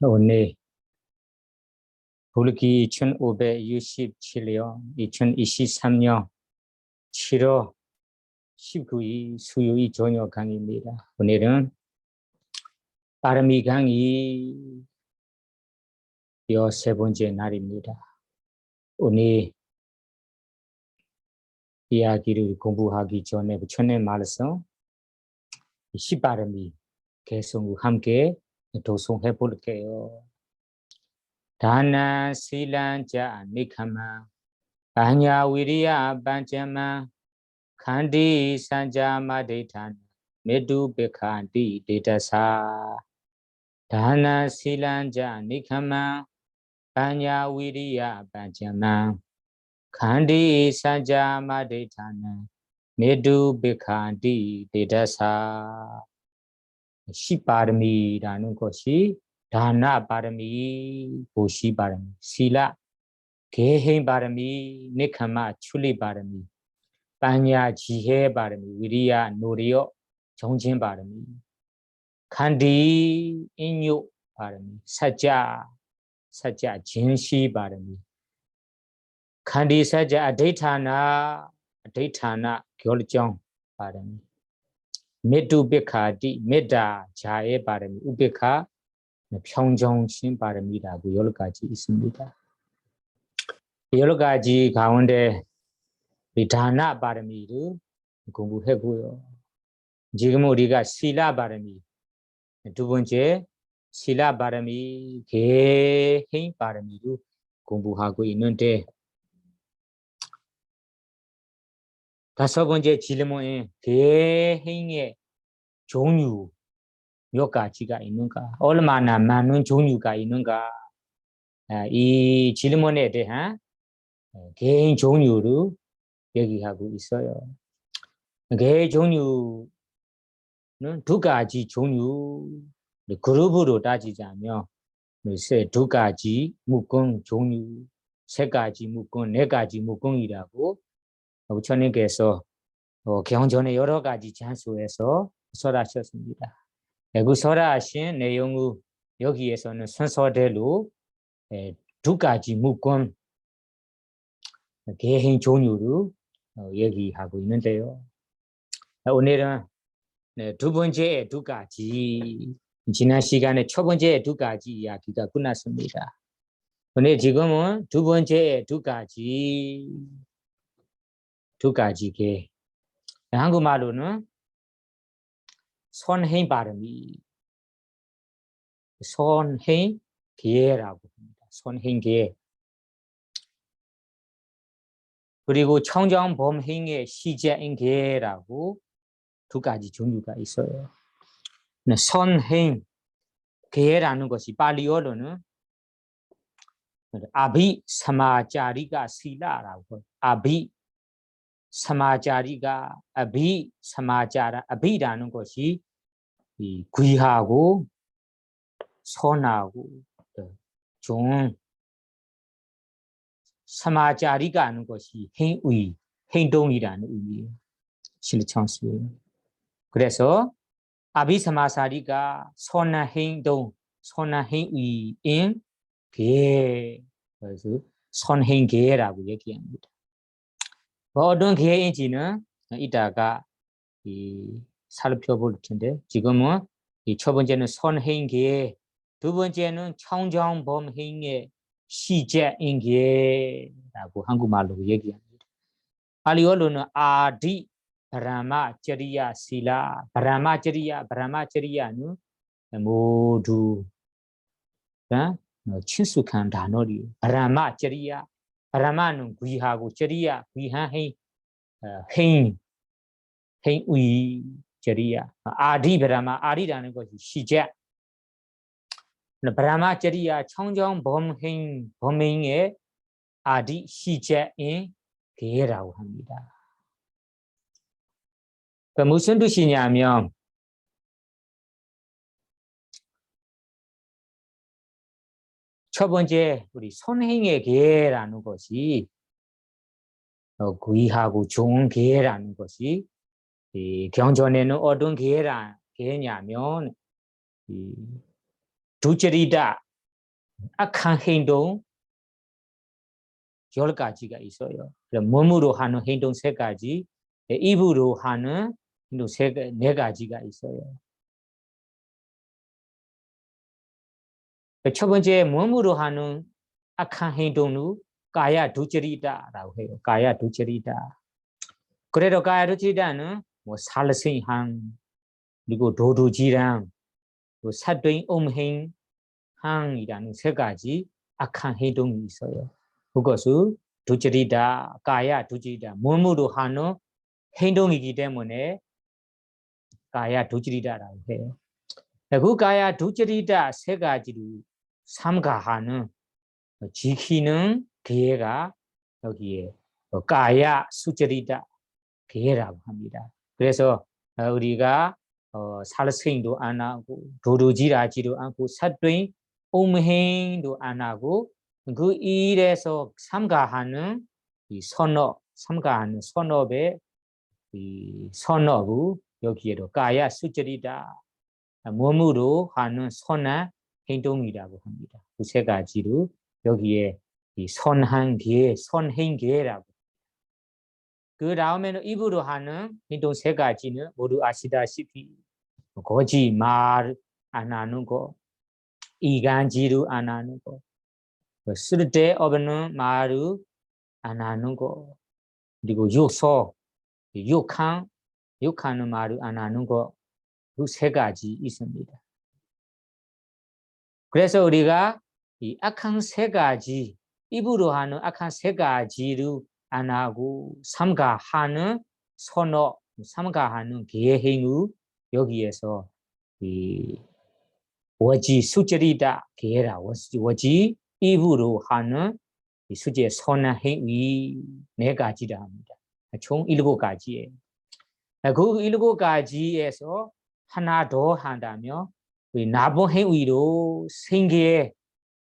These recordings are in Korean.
오늘 불기 1567년 2023년 7월 19일 수요일 저녁 강의입니다. 오늘은 빠르미 강의 13번째 날입니다. 오늘 이야기를 공부하기 전에 부처님 말씀 10빠르미 계속 함께 도송해 볼게요. 다나 실란자 니카마 바냐 위리야 반자마 칸디 산자마 데이탄 메두 베칸디 데이터사 다나 실란자 니카마 바냐 위리야 반자마 칸디 산자마 데이탄 메두 베칸디 데이터사 시바르미라는 것이 다나 바르미, 보시 바르미, 실라, 개행 바르미, 니카마, 출리 바르미, 빠냐, 지혜 바르미, 위리야, 노리요, 정진 바르미, 칸디, 인요 바르미, 사자, 진시 바르미, 칸디 사자, 아데이타나, 결정 바르미, 메두베카디, 메다, 자에 바르미, 우베카, 평정심 바람이라고 10가지 있습니다. 10가지 가운데 다나 바람이를 공부했고요. 지금 우리가 실라 바람이 두 번째 실라 바람이 개행 바람이를 공부하고 있는데 다섯 번째 질문은 개행의 종류 몇 가지가 있는가? 얼마나 많은 종류가 있는가? 이 질문에 대한 개인 종류를 얘기하고 있어요. 개인 종류는 두 가지 종류, 그룹으로 따지자면 두 가지 묶음 종류, 세 가지 묶음, 네 가지 묶음이라고 부처님께서 경전의 여러 가지 장소에서 설하셨습니다. 그 설하신 내용을 여기에서는 순서대로 두 가지 묶음 개행 종류를 얘기하고 있는데요. 오늘은 두 번째 두 가지, 지난 시간에 첫 번째 두 가지 이야기가 끝났습니다. 오늘 지금은 두 번째 두 가지 개. 한국말로는 선행 발음이 선행 계라고 합니다. 선행 계. 그리고 청정범행의 시제인 계라고 두 가지 종류가 있어요. 선행 계라는 것이 발리어로는 아비 사마자리가 실라라고. 아비 사마자리가 아비 사마자라 아비라는 것이 이 귀하고 선하고 종 사마자리가 하는 것이 행의, 행동이라는 의미예요. 실천수예요. 그래서 아비사마사리가 선한 행동, 선한 행위인 계, 그래서 선행계라고 얘기합니다. 어떤 계인지는 이따가 살펴볼 텐데 지금은 첫 번째는 선행계, 두 번째는 청정범행의 시제인계라고 한국말로 얘기합니다. 발리어로는 아디 브라마처리야 실라, 브라마처리야는 모두 친숙한 단어리요. 브라마처리야, 브라마는 귀하고 처리야, 귀한 행위 처리야. 아디 브라마, 아디라는 것이 시제. 브라마처리야 청정범행의 아디 시제인 계라고 합니다. 무슨 뜻이냐면 첫 번째 우리 선행의 계라는 것이 귀하고 좋은 계라는 것이 경전에는 어떤 개냐면 이 두저리다 악한 행동 10가지가 있어요. 몸으로 하는 행동 3가지, 입으로 하는 행동 4가지가 있어요. 첫 번째 몸으로 하는 악한 행동은 가야 두저리다라고 해요. 가야 두저리다. 그래도 가야 두저리다는 뭐 살생한 그리고 도두질한 또 사도인 음행 항이라는 3가지 악한 행동이 있어요. 그것은 두저리다, 가야 두저리다, 몸으로 하는 행동이기 때문에 가야 두저리다라고 해요. 그 가야 두저리다 3가지를 삼가하는 지키는 기회가 여기에 가야 수저리다 기회라고 합니다. 그래서 우리가 살생도 안 하고 도루질하지도 않고 사도인 음행도 안 하고 그 일에서 삼가하는 이 삼가하는 선업의 이 선업을 여기에도 가야 수저리다 몸으로 하는 선한 행동이라고 합니다. 그 3가지로 여기에 이 선한 기회, 선행기회라고. 그 다음에는 입으로 하는 행동 3가지는 모두 아시다시피 거짓말 안 하는 거, 이간질을 안 하는 거, 쓸데없는 말을 안 하는 거, 그리고 욕하는 말을 안 하는 거, 그 3가지 있습니다. 그래서 우리가 이 악한 3가지, 입으로 하는 악한 3가지를 안 하고 삼가하는 선어, 삼가하는 계행을 여기에서 이 워지 수저리다 계라 워지 입으로 하는 이 수제 선한 행위 4가지라 합니다. 총 7가지예요. 그 7가지에서 하나 더 한다면 나쁜 행위로 생계에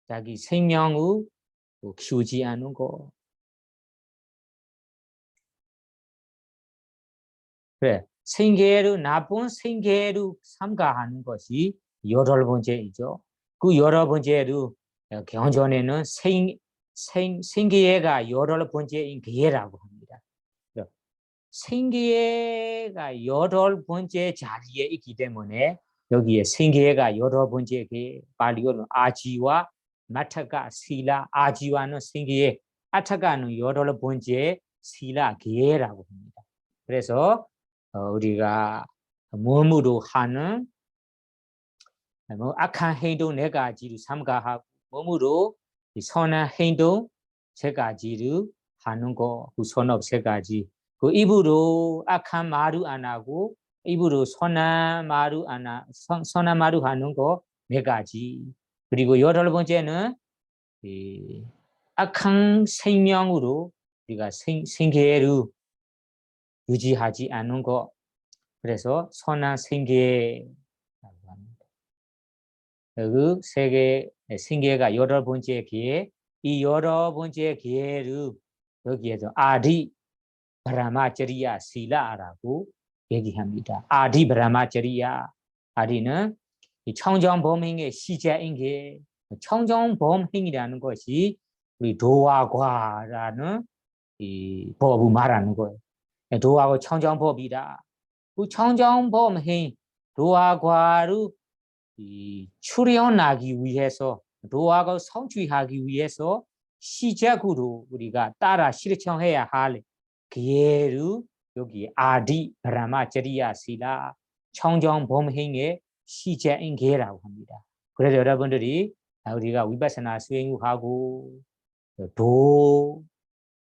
자기 생명을 키우지 않는 거. 그래, 나쁜 생계를 삼가하는 것이 8번째이죠. 그 8번째로 경전에는 생계가 8번째인 기회라고 합니다. 생계가 8번째 자리에 있기 때문에 여기에 생계가 8번째 게 발리어는 아지와 마타가 실라 아지와는 생계에 아타가는 8번째 실라 기회라고 합니다. 그래서 우리가 몸으로 하는 악한 행동 4가지를 삼가하고 몸으로 선한 행동 3가지를 하는 거, 그 선업 3가지. 그 입으로 악한 말을 안 하고 입으로 선한 말을 선한 말을 하는 거 4가지. 그리고 8번째는 악한 생명으로 우리가 생계를 유지하지 않는 거. 그래서 선한 생계라고 합니다. 그 생계가 8번째 기회, 이 8번째 기회를 여기에서 아디 브라마처리야 실라라고 얘기합니다. 아디 브라마처리야. 아디는 청정범행의 시작인 게 청정범행이라는 것이 우리 도화과라는 이 법을 말하는 거예요. 도화과 청정법이다. 그 청정범행 도화과를 출현하기 위해서 도화가 성취하기 위해서 시작으로 우리가 따라 실천해야 할 기회를 여기 아디 브라마처리야 실라 청정범행의 시작인 기회라고 합니다. 그래서 여러분들이 우리가 위파사나 수행을 하고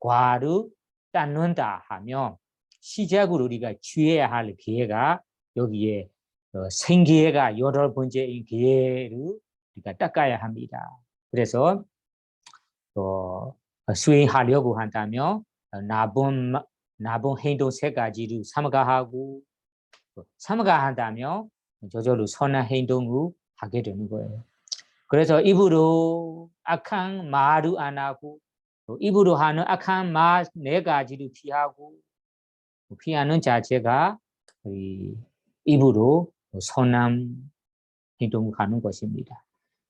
도과를 닦는다 하면 시작으로 우리가 취해야 할 기회가 여기에 생기회가 8번째인 기회를 우리가 닦아야 합니다. 그래서 수행하려고 한다면 나쁜 행동 3가지를 삼가하고 삼가한다면 저절로 선한 행동을 하게 되는 거예요. 그래서 입으로 악한 말을 안 하고 입으로 하는 악한 말 4가지를 피하고 피하는 자체가 입으로 선남 행동을 하는 것입니다.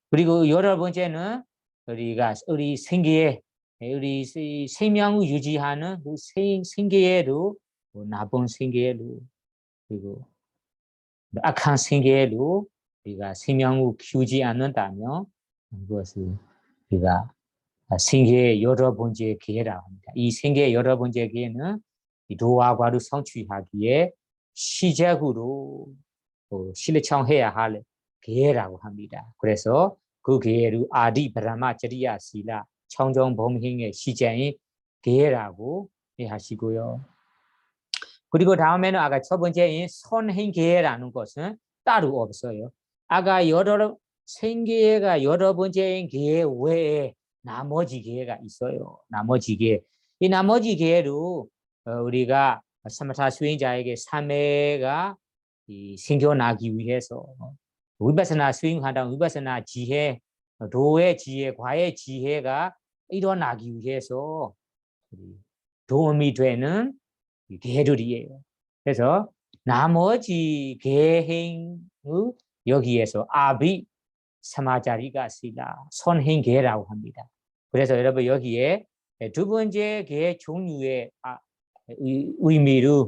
그리고 여러 번째는 우리 생계에 우리 생명을 유지하는 그 생계에도 나쁜 생계로 그리고 악한 생계로 우리가 생명을 키우지 않는다면 그것을 우리가 생계의 여러 번째 기회라고 합니다. 이 생계의 여러 번째 기회는 도화과를 성취하기에 시작으로 실천해야 할 기회라고 합니다. 그래서 그 기회를 아디 브라마자리야 실라 청정범행의 시작의 기회라고 하시고요. 그리고 다음에는 아까 첫 번째인 선행 기회라는 것은 따로 없어요. 아까 생기회가 여러 번째인 기회 외에 나머지 기회가 있어요. 나머지 기회. 이 나머지 기회로 우리가 사마타 수행자에게 3회가 생겨나기 위해서 위바사나 수행하다 위바사나 지혜, 도의 지혜, 과의 지혜가 일어나기 위해서 도움이 되는 계들이에요. 그래서 나머지 계행의 여기에서 아비 사마자리가 쓰이다 선행계라고 합니다. 그래서 여러분 여기에 두 번째 계 종류의 의미를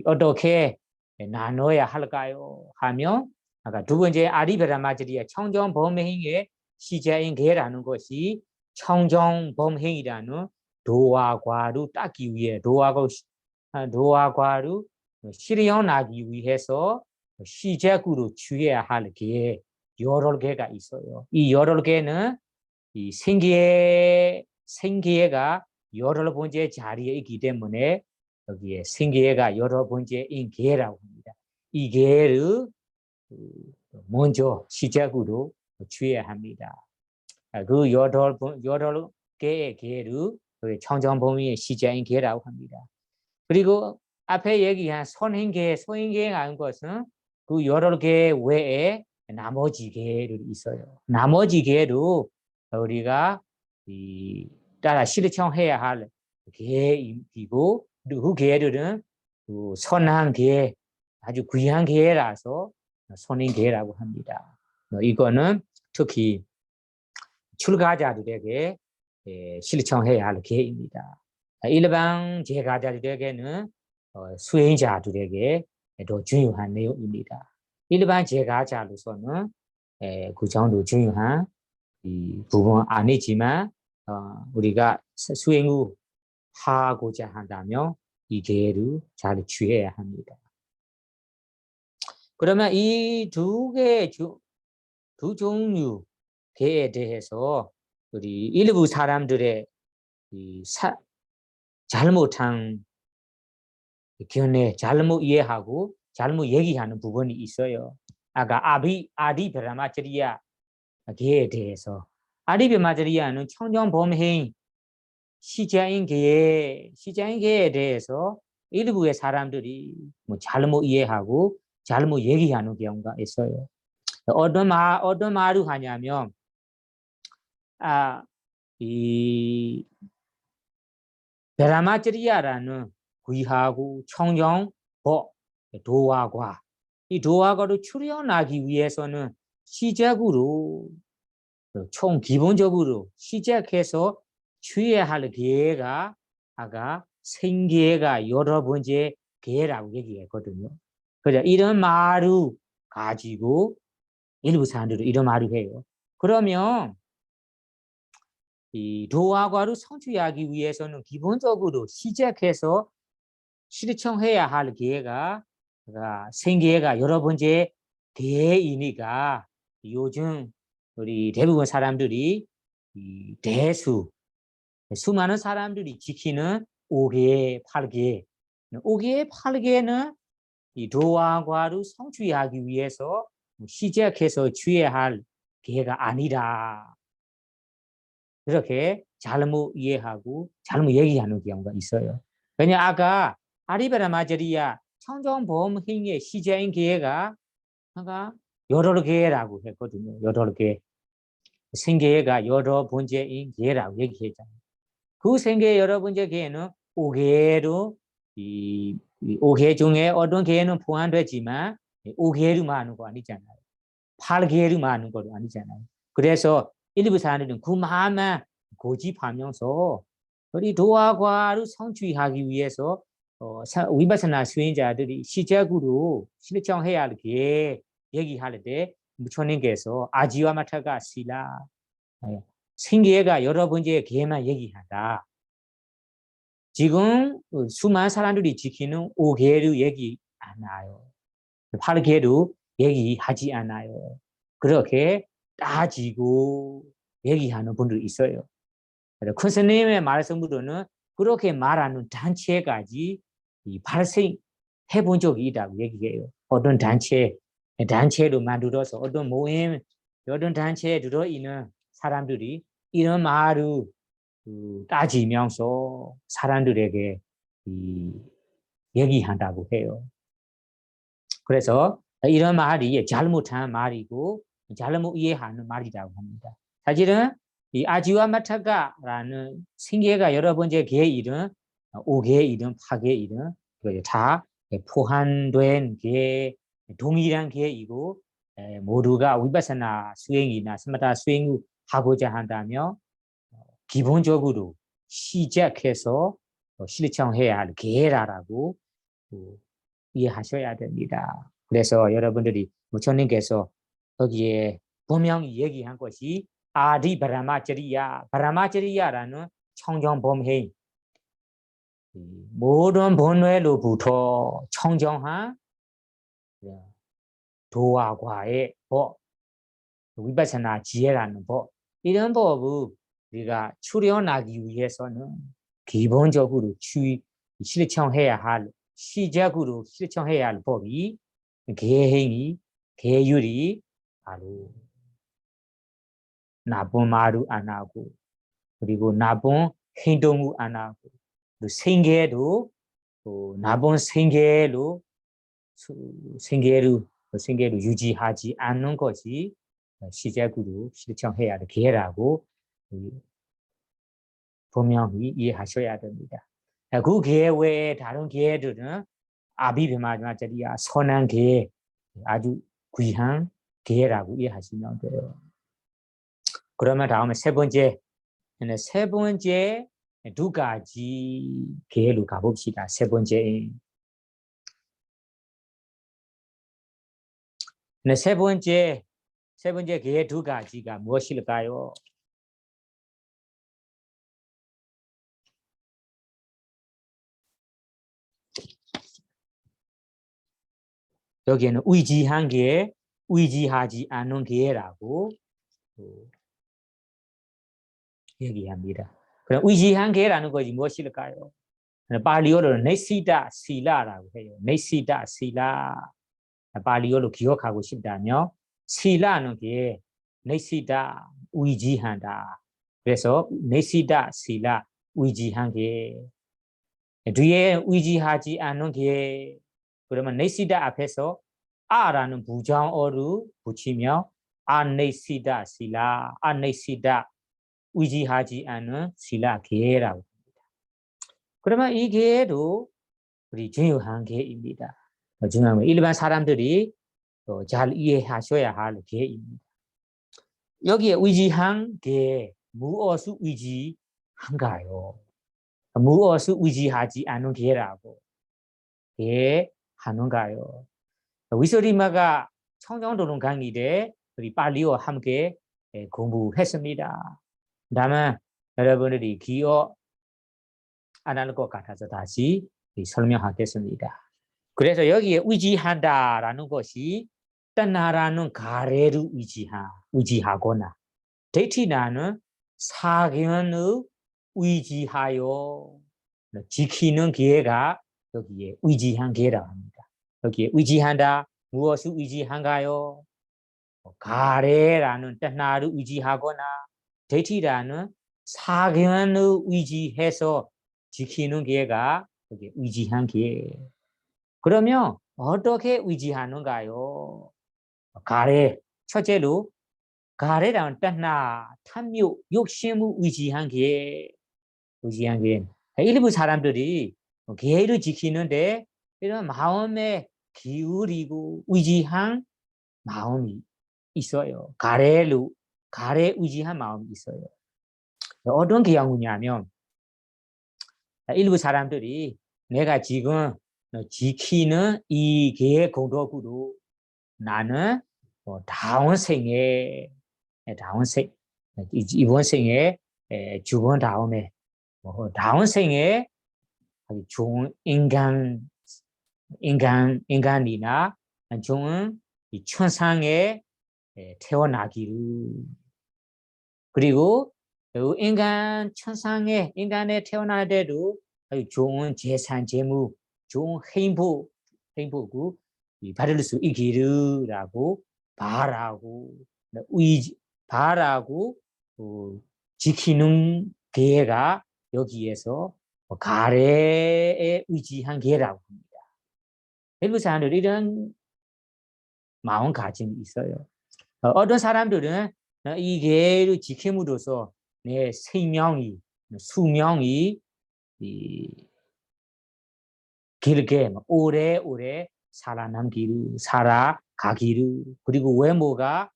어떻게 나눠야 할까요? 하면 아까 두 번째 아리베라마자리의 청정범행의 시자인 계라는 것이 청정범행이라는 도화과를 따기 위해 도화과를 실현하기 위해서 시작으로 취해야 할 게 여러 개가 있어요. 이 여러 개는 이 생기회가 여러 번째 자리에 있기 때문에 여기에 생기회가 여러 번째인 계라고 합니다. 이 계를 먼저 시작으로 취해야 합니다. 그 여러 개의 계를 청정범위의 시작인 계라고 합니다. 그리고 앞에 얘기한 선행계라는 것은 그 여러 개 외에 나머지 계를 있어요. 나머지 계로 우리가 따라 실천해야 할 계이고 그 계들은 선한 계, 아주 귀한 계라서 선행계라고 합니다. 이거는 특히 출가자들에게 실천해야 할 계입니다. 일반 제가자들에게는 수행자들에게 더 중요한 내용입니다. 일반 제가자로서는 그 정도 중요한 이 부분 아니지만 우리가 수행을 하고자 한다면 이 계를 잘 취해야 합니다. 그러면 이 두 종류 계에 대해서 우리 일부 사람들의 잘못한 견해, 잘못 이해하고 잘못 얘기하는 부분이 있어요. 아까 아디브라마자리야 계에 대해서 아디브라마자리야는 청정범행 시자인 계에 대해서 일부의 사람들이 잘못 이해하고 잘못 얘기하는 경우가 있어요. 어떤 말을 하냐면 이 브라마자리야라는 귀하고 청정법 도화과 이 도화과를 출현하기 위해서는 시작으로 총 기본적으로 시작해서 취해야 할 기회가 아까 생기회가 여러 번째 기회라고 얘기했거든요. 그래서 이런 말을 가지고 일부 사람들은 이런 말을 해요. 그러면 이 도화과를 성취하기 위해서는 기본적으로 시작해서 실천해야 할 기회가 생기회가 여러 번째 기회이니까 요즘 우리 대부분 사람들이 이 수많은 사람들이 지키는 5개, 8개, 5개, 8개는 이 도화과를 성취하기 위해서 시작해서 취해야 할 기회가 아니라 그렇게 잘못 이해하고 잘못 얘기하는 경우가 있어요. 왜냐 아까 아리베라마자리야 청정범행의 시작인 기회가 여러 개라고 했거든요. 여러 개. 생계가 여러 번째인 기회라고 얘기했잖아요. 그 생계 여러 번째 기회는 5개로 이 5개 중에 어떤 기회는 포함되지만 오게르만 하는 거 아니잖아요. 8개월만 하는 거 아니잖아요. 그래서 일부 사람들은 그 마음만 고집하면서 우리 도화과를 성취하기 위해서 위바사나 수행자들이 시작으로 실천해야 할 게 얘기할 때 부처님께서 아지와 마타가 실라 생계가 여러 번째 개만 얘기한다. 지금 수많은 사람들이 지키는 5개를 얘기 안 해요. 8개도 얘기하지 않아요. 그렇게 따지고 얘기하는 분들이 있어요. 큰 스님의 말씀으로는 그렇게 말하는 단체까지 발생해 본 적이 있다고 얘기해요. 어떤 단체로 만들어서 어떤 모임, 어떤 단체에 들어있는 사람들이 이런 말을 따지면서 사람들에게 얘기한다고 해요. 그래서 이런 말이 잘못한 말이고 잘못 이해하는 말이라고 합니다. 사실은 이 아지와 마타가라는 생계가 여러 번째 개의 이름, 5개의 이름, 8개의 이름 다 포함된 개, 동일한 개이고 모두가 위파사나 수행이나 스마타 수행을 하고자 한다면 기본적으로 시작해서 실천해야 할 개라라고 이해하셔야 됩니다. 그래서 여러분들이 부처님께서 거기에 분명히 얘기한 것이 아디 바라마저리야라는 청정범행 모든 본회로부터 청정한 도화과의 법, 위파사나 지혜라는 법, 이런 법을 우리가 출현하기 위해서는 기본적으로 실천해야 할 시작으로 실천해야 할 법이 계행이 계율이 바로 나쁜 말을 안 하고 그리고 나쁜 행동을 안 하고 또 생계도 나쁜 생계를 유지하지 않는 것이 시작으로 실천해야 할 계라고 분명히 이해하셔야 됩니다. 그 계 외에 다른 계들은 아비비마자리야 선한 계 아주 귀한 계라고 이해하시면 돼요. 그러면 다음에 세 번째 두 가지 계로 가봅시다. 세 번째 세 번째 계 두 가지가 무엇일까요? 여기에는 의지한 계, 의지하지 않는 계라고 얘기합니다. 그럼 의지한 계라는 것이 무엇일까요? 발리어로 네시다 실라라고 해요. 네시다 실라. 발리어로 기억하고 싶다면 실라는 게 네시다 의지한다. 그래서 네시다 실라 의지한 게 뒤에 의지하지 않는 게 그러면 네시다 앞에서 아라는 부정어를 붙이며 아네시다 실라 아네시다 의지하지 않는 실라 계라고 합니다. 그러면 이 계도 우리 중요한 계입니다. 중요한 일반 사람들이 잘 이해하셔야 할 계입니다. 여기에 의지한 게 무엇을 의지한가요? 무엇을 의지하지 않는 계라고 하는가요? 위소리마가 청정도론 강의대 우리 빨리와 함께 공부했습니다. 다음은 여러분들이 기억 안 하는 것 같아서 다시 설명하겠습니다. 그래서 여기에 의지한다라는 것이 떠나라는 가래를 의지하거나 데이티나는 사견을 의지하여 지키는 기회가 여기에 의지한 기회라고 합니다. 여기에 의지한다. 무엇을 의지한가요? 가래라는 떠나를 의지하거나 데이티라는 사견을 의지해서 지키는 기회가 여기 의지한 기회. 그러면 어떻게 의지하는가요? 가래, 첫째로 가래라는 떠나 탐욕, 욕심을 의지한 게 일부 사람들이 계를 지키는데 이런 마음의 기울이고 의지한 마음이 있어요. 가래로 가래 의지한 마음이 있어요. 어떤 경우냐면 일부 사람들이 내가 지금 지키는 이 개의 공덕으로 나는 다음 생에 이번 생에 죽은 다음에 다음 생에 좋은 인간이나 좋은 이 천상에 태어나기를 그리고 인간에 태어날 때도 좋은 재산, 재무, 좋은 행복을 받을 수 있기를라고 바라고 지키는 계가 여기에서 가래에 의지한 계라고 합니다. 일부 사람들이 이런 마음가짐이 있어요. 어떤 사람들은 이 계를 지킴으로써 내 수명이 길게 오래오래 살아가기를 그리고 외모가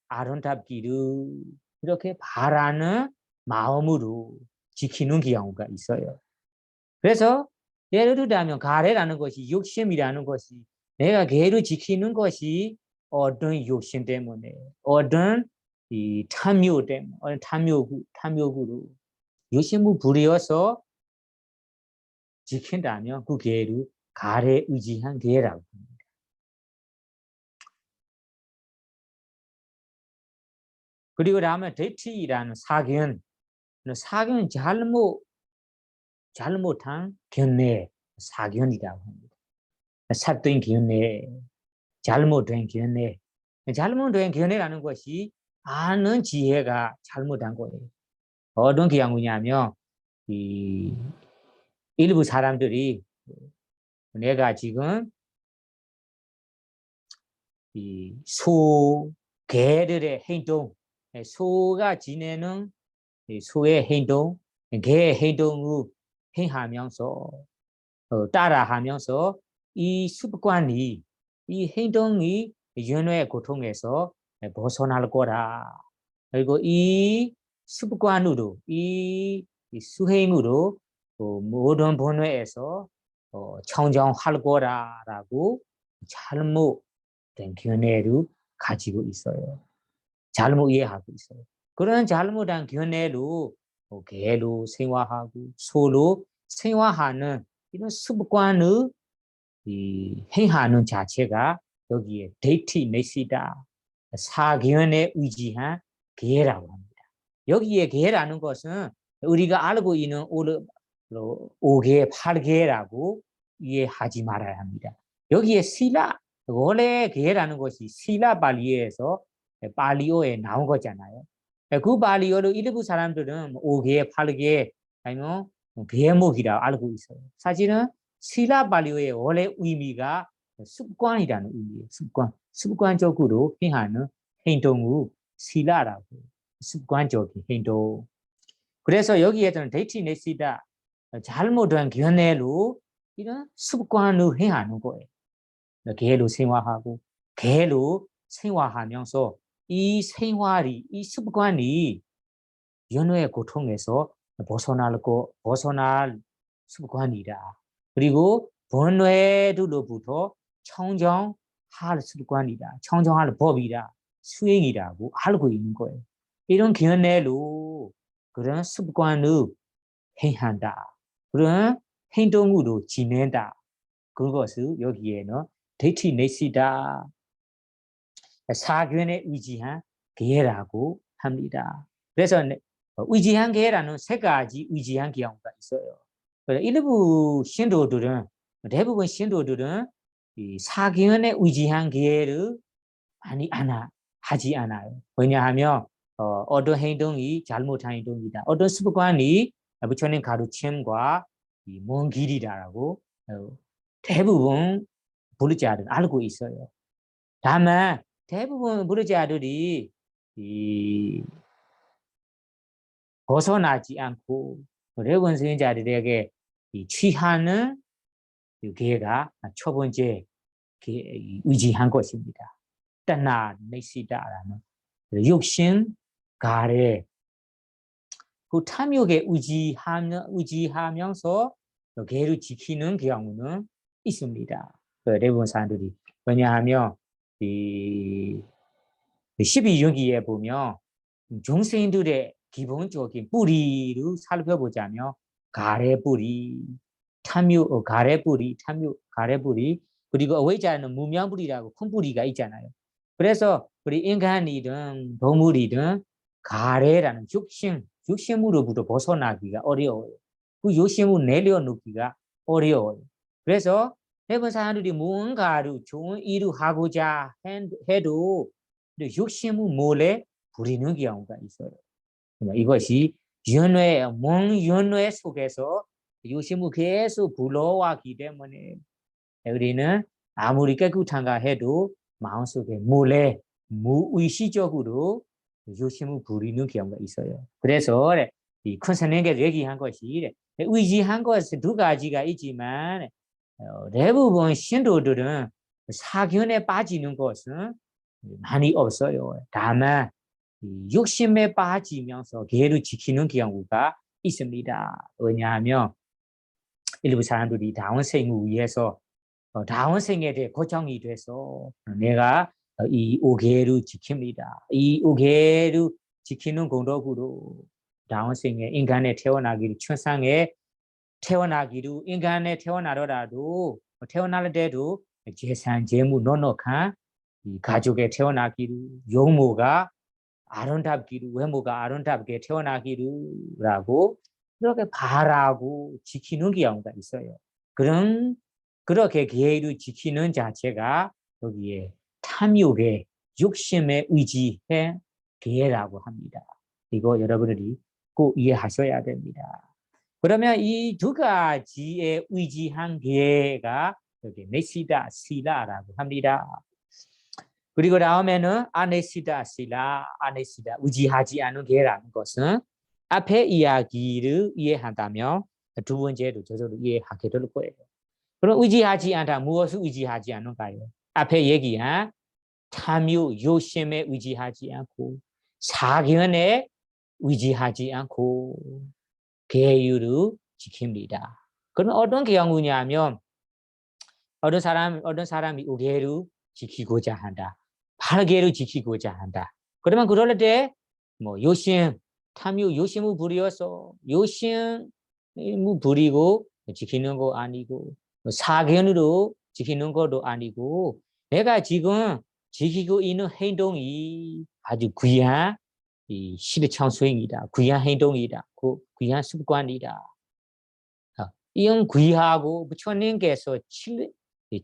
아름답기를 이렇게 바라는 마음으로 지키는 경우가 있어요. 그래서 예를 들자면 가래라는 것이 욕심이라는 것이 내가 개를 지키는 것이 어떤 욕심 때문에 어떤 이 탐욕 때문에 어떤 탐욕으로 욕심을 부려서 지킨다면 그 개를 가래 의지한 개라고 합니다. 그리고 다음에 대치라는 사견 잘못한 견해 사견이라고 합니다. 삿된 견해 잘못된 견해라는 것이 아는 지혜가 잘못한 거예요. 어떤 경우냐면 이 일부 사람들이 내가 지금 이 개들의 행동, 소가 지내는 소의 행동, 개의 행동을 행하면서 따라하면서 이 행동이 윤회의 고통에서 벗어날 거라. 그리고 이 수행으로 모든 번뇌에서 청정할 거라라고 잘못된 견해를 가지고 있어요. 잘못 이해하고 있어요. 그런 잘못한 견해로 개로 생활하고 소로 생활하는 이런 습관을 행하는 자체가 여기에 데이티넷이다. 사견에 의지한 개라고 합니다. 여기에 개라는 것은 우리가 알고 있는 오개, 8개라고 이해하지 말아야 합니다. 여기에 원래 개라는 것이 실라 발리어에 나온 거잖아요. 그 발리어를 일부 사람들은 5개, 8개 아니면 개목이라고 알고 있어요. 사실은 실라 발리어의 원래 의미가 습관이라는 의미예요. 습관적으로 행하는 행동을 실라라고 해요. 습관적인 행동. 그래서 여기에서는 데이티넷이다. 잘못한 견해로 이런 습관을 행하는 거예요. 개로 생활하고 개로 생활하면서 이 습관이 연애의 고통에서 벗어날 습관이다. 그리고 번뇌들로부터 청정할 습관이다. 청정할 법이다. 수행이라고 알고 있는 거예요. 이런 견해로 그런 습관을 행한다. 그런 행동으로 지낸다. 그것을 여기에는 데이티넷이다. 사견에 의지한 계라고 합니다. 그래서 의지한 계라는 세 가지 의지한 경우가 있어요. 대부분 신도들은 이 사견에 의지한 계를 많이 하지 않아요. 왜냐하면 어떤 행동이 잘못한 행동이다. 어떤 습관이 부처님 가르침과 먼 길이라고 대부분 부르자들은 알고 있어요. 다만 대부분 부르자들이 벗어나지 않고 레건 스님자들에게 취하는 계가 첫 번째 의지한 것입니다. 따나 내시다라는 욕심 가래 그 탐욕에 의지하면서 개를 지키는 경우는 있습니다. 대부분 사람들이 왜냐하면 이 12윤기에 보면 중생들의 기본적인 뿌리를 살펴보자면 가래뿌리, 가래뿌리, 가래뿌리 그리고 어웨자는 무명뿌리라고 큰 뿌리가 있잖아요. 그래서 우리 인간이든 동물이든 가래라는 욕심으로부터 벗어나기가 어려워요. 그 욕심을 내려놓기가 어려워요. 그래서 대부분 사람들이 무언가를 좋은 일을 하고자 해도 욕심을 몰래 부리는 경우가 있어요. 이것이 연회 속에서 욕심을 계속 불러왔기 때문에 우리는 아무리 깨끗한가 해도 마음속에 몰래 무의식적으로 욕심을 부리는 경우가 있어요. 그래서 이 큰 스님께서 얘기한 것이 의지한 것은 두 가지가 있지만 대부분 신도들은 사견에 빠지는 것은 많이 없어요. 다만 욕심에 빠지면서 계를 지키는 경우가 있습니다. 왜냐하면 일부 사람들이 다음 생을 위해서 다음 생에 대해 고정이 돼서 내가 이 5개를 지킵니다. 이 5개를 지키는 공덕으로 다음 생에 인간에 태어나기를 천상에 태어나기로 인간에 태어나더라도 태어날 때도 재산 재무 넉넉한 이 가족에 태어나기로 용모가 아름답기로 외모가 아름답게 태어나기로라고 그렇게 바라고 지키는 경우가 있어요. 그렇게 계획을 지키는 자체가 여기에 탐욕의 욕심에 의지해 계획이라고 합니다. 이거 여러분들이 꼭 이해하셔야 됩니다. 그러면 이 두 가지의 의지한 계획가 여기 메시다 실라라고 합니다. 그리고 다음에는 아네시다 실라, 아네시다 의지하지 않은 계획이라는 것은 앞에 이야기를 이해한다면 두 번째도 저절로 이해하게 될 거예요. 그럼 의지하지 않다 무엇을 의지하지 않은가요? 앞에 얘기한 탐욕, 욕심에 의지하지 않고 사견에 의지하지 않고 계율을 지킵니다. 그럼 어떤 경우냐면 어떤 사람이 우계를 지키고자 한다. 바르게를 지키고자 한다. 그러면 그럴 때 뭐 욕심, 탐욕, 욕심을 부려서 욕심을 부리고 지키는 거 아니고 사견으로 지키는 것도 아니고 내가 지금 지키고 있는 행동이 아주 귀한 이 실천 수행이다. 귀한 행동이다. 귀한 습관이다. 이런 귀하고 부처님께서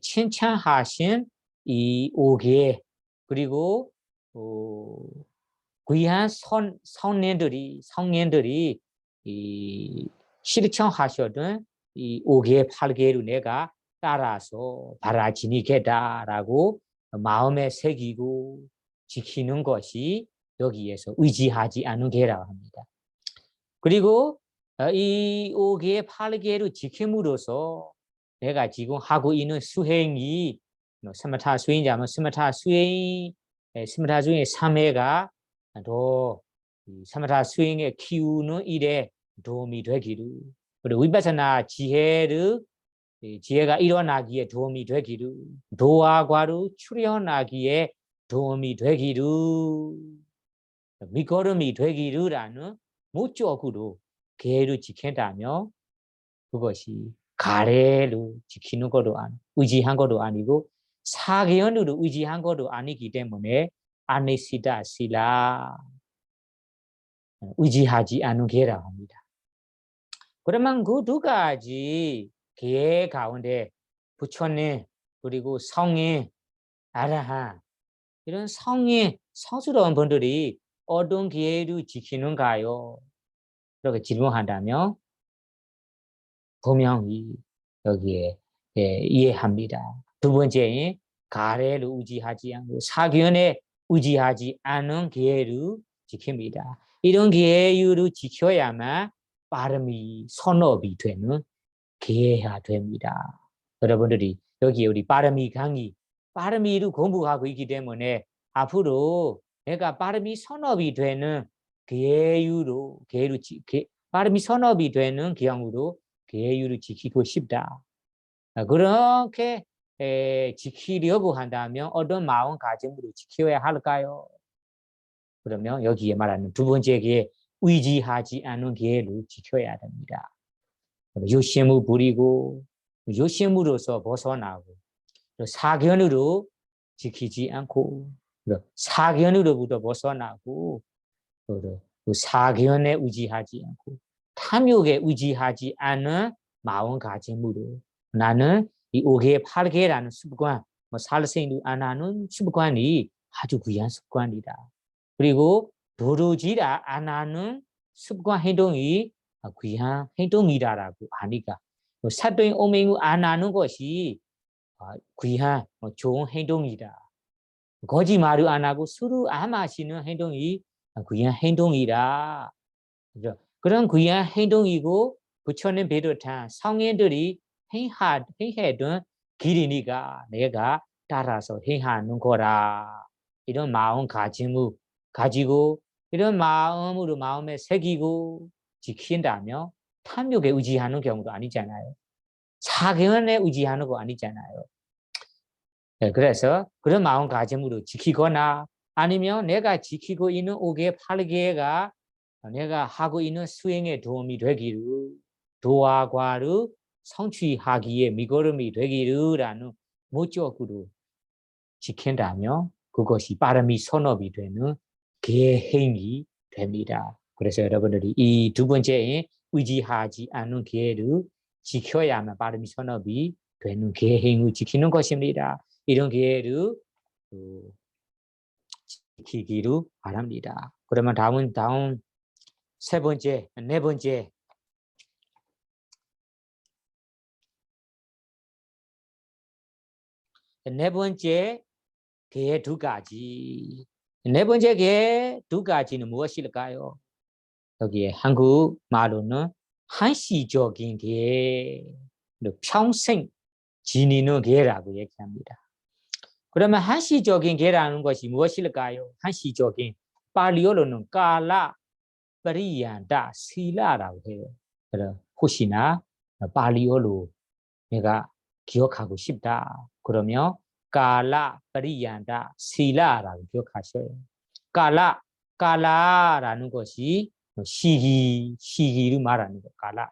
칭찬하신 이 5개 그리고 귀한 성년들이 이 실천하셨던 이 5개 8개를 내가 따라서 바라지니겠다라고 마음에 새기고 지키는 것이 여기에서 의지하지 않은 게라고 합니다. 그리고 이 5개 8개를 지킴으로써 내가 지금 하고 있는 수행이 스마타 수행이자면 스마타 수행의 3회가 더 스마타 수행의 키우는 일에 도움이 되기를 그리고 위파사나 지혜가 일어나기에 도움이 되기를 도화과를 출현하기에 도움이 되기를 밑거름이 되기를라는 목적으로 계를 지킨다며 그것이 가래로 지키는 것도 의지한 것도 아니고 사견으로 의지한 것도 아니기 때문에 아네시다 실라 의지하지 않은 계라고 합니다. 그러면 그 두 가지 계 가운데 부처님 그리고 성인 아라한 이런 성인 성스러운 분들이 어떤 계를 지키는가요? 그렇게 질문한다면 분명히 여기에 이해합니다. 두 번째, 가래를 의지하지 않고 사견에 의지하지 않은 계율을 지킵니다. 이런 계율을 지켜야만 빠름이 선업이 되는 계해야 됩니다. 여러분들이 여기 우리 빠르미 강의 빠르미를 공부하고 있기 때문에 앞으로 내가 빠르미 선업이 되는 계율로 빠르미 선업이 되는 경우로 계율을 지키고 싶다. 그렇게 지키려고 한다면 어떤 마음가짐으로 지켜야 할까요? 그러면 여기에 말하는 두 번째 게 의지하지 않는 계를 지켜야 됩니다. 욕심을 부리고 욕심으로서 벗어나고 사견으로 지키지 않고 사견으로부터 벗어나고 사견에 의지하지 않고 탐욕에 의지하지 않은 마음가짐으로 나는 이 5개, 8개라는 습관, 살생도 안 하는 습관이 아주 귀한 습관이다. 그리고 도루지 안 하는 습관 행동이 귀한 행동이다라고 하니까 사도인 오맹우 안 하는 것이 귀한 좋은 행동이다. 거짓말을 안 하고 술을 안 마시는 행동이 귀한 행동이다. 그죠? 그런 귀한 행동이고 부처님 비롯한 성인들이 행하던 길이니까 내가 따라서 행하는 거라. 이런 마음가짐을 가지고 이런 마음으로 마음에 새기고 지킨다면 탐욕에 의지하는 경우도 아니잖아요. 사견에 의지하는 거 아니잖아요. 네, 그래서 그런 마음가짐으로 지키거나 아니면 내가 지키고 있는 5개, 8개가 내가 하고 있는 수행에 도움이 되기를 도화과를 성취하기에 미걸음이 되기를라는 목적으로 지킨다면 그것이 빠름이 선업이 되는 계행이 됩니다. 그래서 여러분들이 이 두 번째 의지하지 않는 계를 지켜야만 빠름이 선업이 되는 계행을 지키는 것입니다. 이런 계를 지키기를 바랍니다. 그러면 다음 세 번째, 네 번째 계 두 가지. 네 번째 계 두 가지는 무엇일까요? 여기에 한국 말로는 한시적인 계, 평생 지니는 계라고 얘기합니다. 그러면 한시적인 계라는 것이 무엇일까요? 한시적인 팔리어로는 까라ปริยันต 실라라고 해요. 그래서 혹시나 팔리어로 내가 기억하고 싶다. 그러면 까라ปริยันต 실라라고 기억하셔요. 까라라는 것이 시기를 말하는 거. 까라.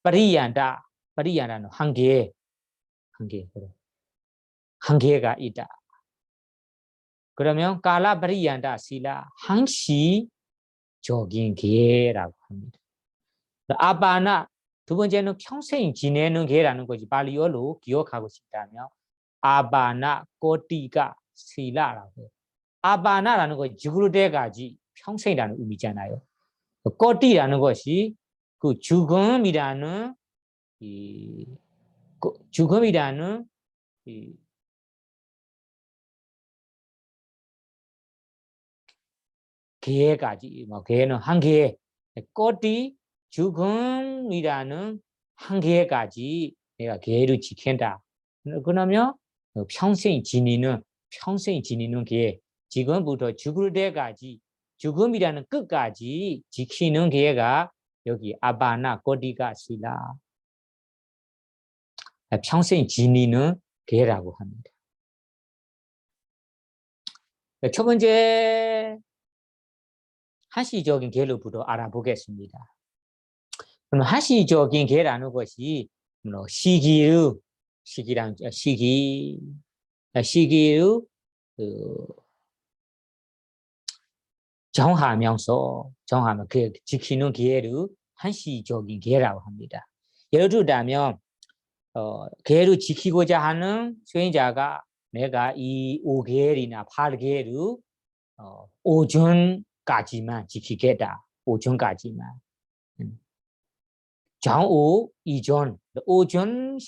ปริยันต는 한계가 있다. 그러면 까라ปริยันต 실라 항시적인 계라고 합니다. 아바나 두 번째는 평생 지내는 계라는 것이 발리어로 기억하고 싶다면 아바나 꼬띠가 실라라고 해요. 아바나라는 것이 죽을 때까지 평생이라는 의미잖아요. 꼬띠라는 것이 그 죽음이라는 계까지 계는 한계 꼬띠 죽음이라는 한계까지 내가 계를 지킨다. 그러면 평생 지니는 계 지금부터 죽을 때까지 죽음이라는 끝까지 지키는 계가 여기 아바나 꼬디가 실라 평생 지니는 계라고 합니다. 첫 번째 한시적인 계로부터 알아보겠습니다. 그럼 한시적인 계라는 것이 시기를 정하면 그 지키는 계를 한시적인 계라고 합니다. 예를 들자면 계를 지키고자 하는 수행자가 내가 이 5계이나 8계를 오전까지만 지키겠다. 오전까지만. 정오 이전, 오전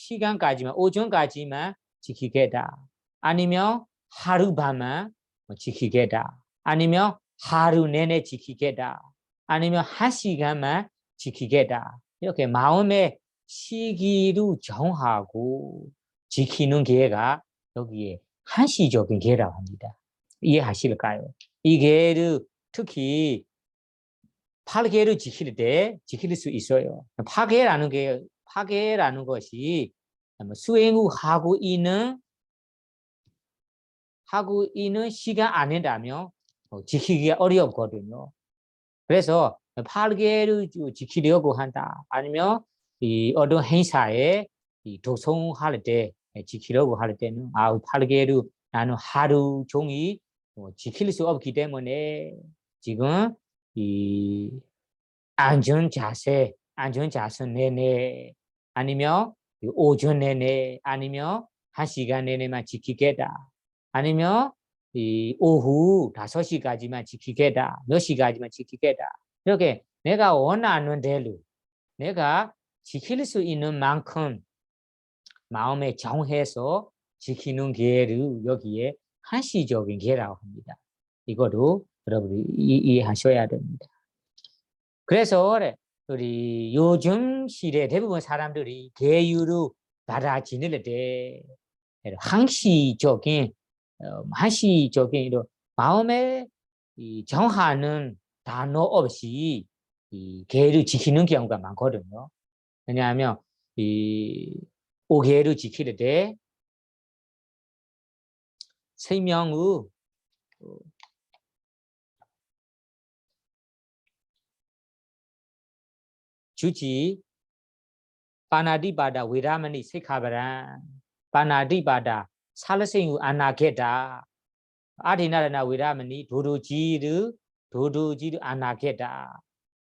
오전까지만 지키겠다. 아니면 하루밤만 지키겠다. 아니면 하루 내내 지키겠다. 아니면 1시간만 지키겠다. 이렇게 마음에 시기로 정하고 지키는 계가 여기에 한시적인 계라고 합니다. 이해하실까요? 이 계를 특히 8계를 지킬 때 지킬 수 있어요. 파괴라는 것이 수행을 하고 있는 시간 안에라면 지키기가 어렵거든요. 그래서 8계를 지키려고 한다. 아니면 이 어떤 행사에 도송할 때 지키려고 할 때는 8계를 나는 하루 종일 지킬 수 없기 때문에 지금 이 안전 자세 내내 아니면 오전 내내 아니면 1시간 내내만 지키겠다. 아니면 이 오후 5시까지만 지키겠다. 몇 시까지만 지키겠다. 이렇게 내가 원하는 대로 내가 지킬 수 있는 만큼 마음에 정해서 지키는 계를 여기에 한시적인 계라고 합니다. 이거도 여러분이 이해하셔야 됩니다. 그래서 우리 요즘 시대 대부분 사람들이 계율을 받아 지낼 때 한시적인 이런 마음에 정하는 단어 없이 이 계를 지키는 경우가 많거든요. 왜냐하면 이 5계를 지킬 때 생명의 주지 파나디바다 외라마니 시카바란 파나디바다 살생우 아나게다 아디나라나 외라마니 도도지르 아나게다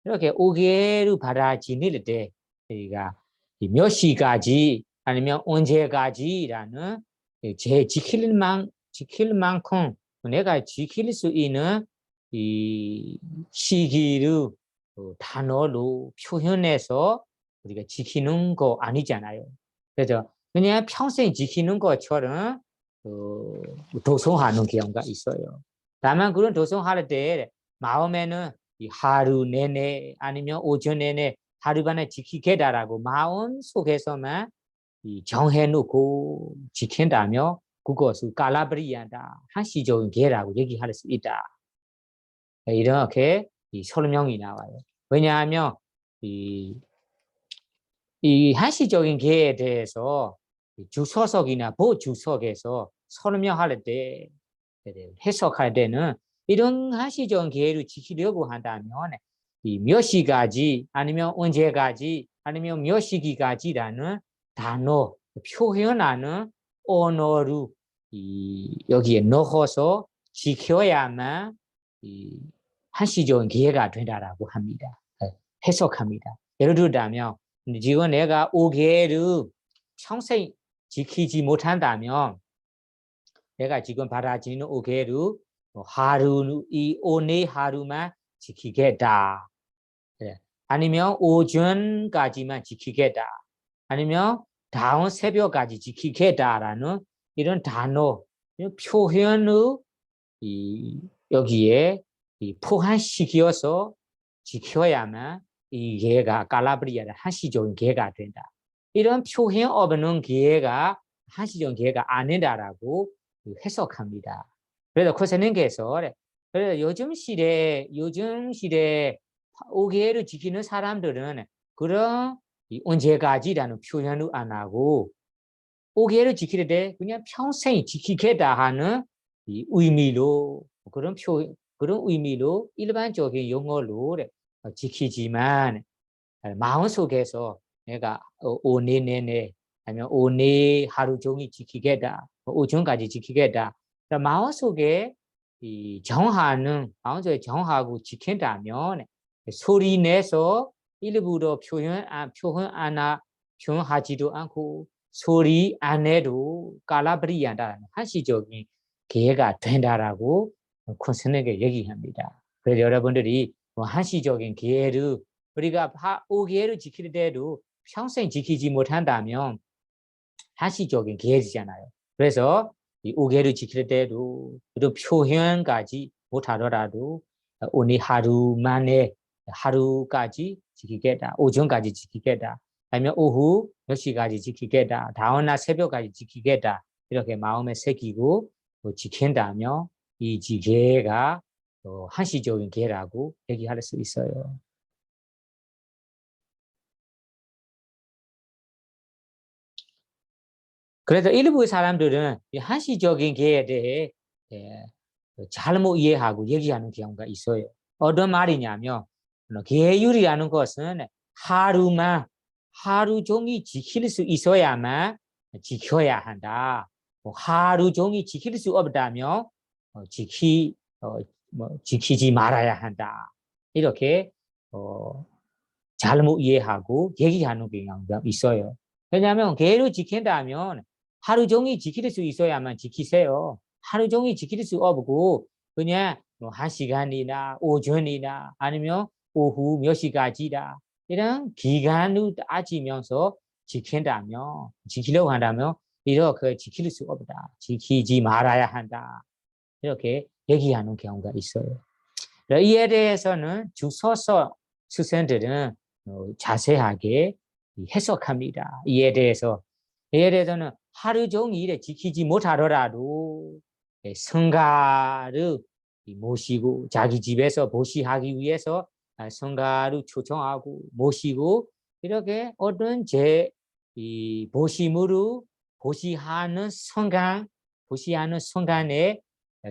이렇게 5개를 받아 지낼 때 우리가 몇 시까지 아니면 언제까지라는 제 지킬 만큼 내가 지킬 수 있는 이 시기를 단어로 표현해서 우리가 지키는 거 아니잖아요. 그래서 그냥 평생 지키는 것처럼 도송하는 경우가 있어요. 다만 그런 도송할 때 마음에는 이 하루 내내 아니면 오전 내내 하루반에 지키겠다라고 마음 속에서만 정해놓고 지킨다면 그것을 깔라브리안다 한시적인 계라고 얘기할 수 있다. 이렇게 설명이 나와요. 왜냐하면 이 한시적인 계에 대해서 주서석이나 보주석에서 설명할 때 해석할 때는 이런 한시적인 계를 지키려고 한다면 몇 시까지 아니면 언제까지 아니면 몇 시기까지라는 단어 표현하는 언어를 여기에 넣어서 지켜야만 한시적인 계가 된다라고 합니다. 해석합니다. 예를 들자면 지금 내가 5계를 평생 지키지 못한다면 내가 지금 받아지는 5계를 오늘 하루만 지키겠다. 아니면 오전까지만 지키겠다. 아니면 다음 새벽까지 지키겠다라는 이런 단어, 표현을 여기에 포함시켜서 지켜야만 이 계가 깔라브리아의 한시적인 계가 된다. 이런 표현 없는 계가 한시적인 계가 아니다라고 해석합니다. 그래서 코스님께서 요즘 시대 5계를 지키는 사람들은 그런 언제까지라는 표현을 안 하고 5계를 지킬 때 그냥 평생 지키겠다 하는 의미로 그런 의미로 일반적인 용어로 지키지만 마음속에서 내가 오늘 내내 아니면 오늘 하루 종일 지키겠다 오전까지 지키겠다 마음속에 마음속에 정하고 지킨다면 소리 내서 일부러 표현하지도 않고 소리 안 해도 깔라브리안다 한시적인 계가 된다라고 콘슨에게 얘기합니다. 그래서 여러분들이 한시적인 계를 우리가 5계를 지킬 때도 평생 지키지 못한다면 한시적인 계잖아요. 그래서 이 5계를 지킬 때도 그 표현까지 못하더라도 오늘 하루까지 지키겠다. 오전까지 지키겠다. 아니면 오후 몇 시까지 지키겠다. 다음날 새벽까지 지키겠다. 이렇게 마음에 새기고 지킨다면 이 지계가 한시적인 계라고 얘기할 수 있어요. 그래서 일부 사람들은 이 한시적인 계에 대해 잘못 이해하고 얘기하는 경우가 있어요. 어떤 말이냐면 계율이라는 것은 하루 종일 지킬 수 있어야만 지켜야 한다. 하루 종일 지킬 수 없다면 지키지 말아야 한다. 이렇게 잘못 이해하고 얘기하는 경우가 있어요. 왜냐하면 계율을 지킨다면 하루 종일 지킬 수 있어야만 지키세요. 하루 종일 지킬 수 없고 그냥 뭐 1시간이나 오전이나 아니면 오후 몇 시까지다. 이런 기간을 따지면서 지키려고 한다면 이렇게 지킬 수 없다. 지키지 말아야 한다. 이렇게 얘기하는 경우가 있어요. 이에 대해서는 주소서 수생들은 자세하게 해석합니다. 이에 대해서는 하루 종일 지키지 못하더라도 성가를 모시고 자기 집에서 보시하기 위해서 성가를 초청하고 모시고 이렇게 어떤 보시물을 보시하는 순간에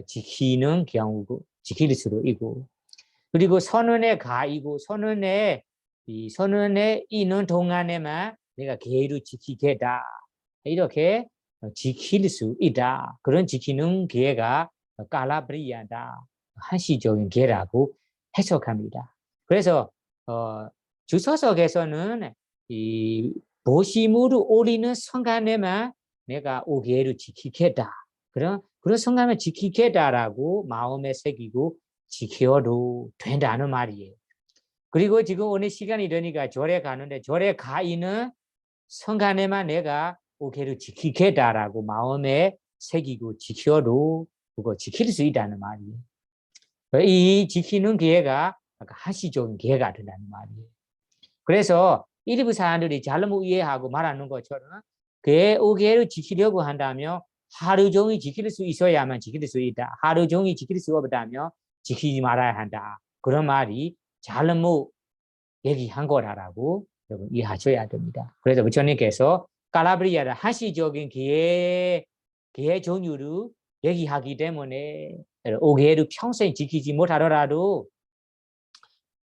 지키는 경우고 지킬 수도 있고 그리고 선언에 가이고 선언에 있는 동안에만 내가 계율을 지키겠다 이렇게 지킬 수 있다. 그런 지키는 기회가 깔라브리야다. 한시적인 기회라고 해석합니다. 그래서 주서석에서는 이 보시물을 올리는 순간에만 내가 오계를 지키겠다. 그런 순간을 지키겠다라고 마음에 새기고 지켜도 된다는 말이에요. 그리고 지금 오늘 시간이 되니까 절에 가는데 절에 가 있는 순간에만 내가 오케이를 지키겠다라고 마음에 새기고 지켜도 그거 지킬 수 있다는 말이에요. 이 지키는 기회가 한시적인 기회가 된다는 말이에요. 그래서 일부 사람들이 잘못 이해하고 말하는 것처럼 그 오케이를 지키려고 한다면 하루 종일 지킬 수 있어야만 지킬 수 있다. 하루 종일 지킬 수 없다면 지키지 말아야 한다. 그런 말이 잘못 얘기한 거라고 여러분 이해하셔야 됩니다. 그래서 부처님께서 깔라브리아를 한시적인 기회 종류를 얘기하기 때문에 오계를 평생 지키지 못하더라도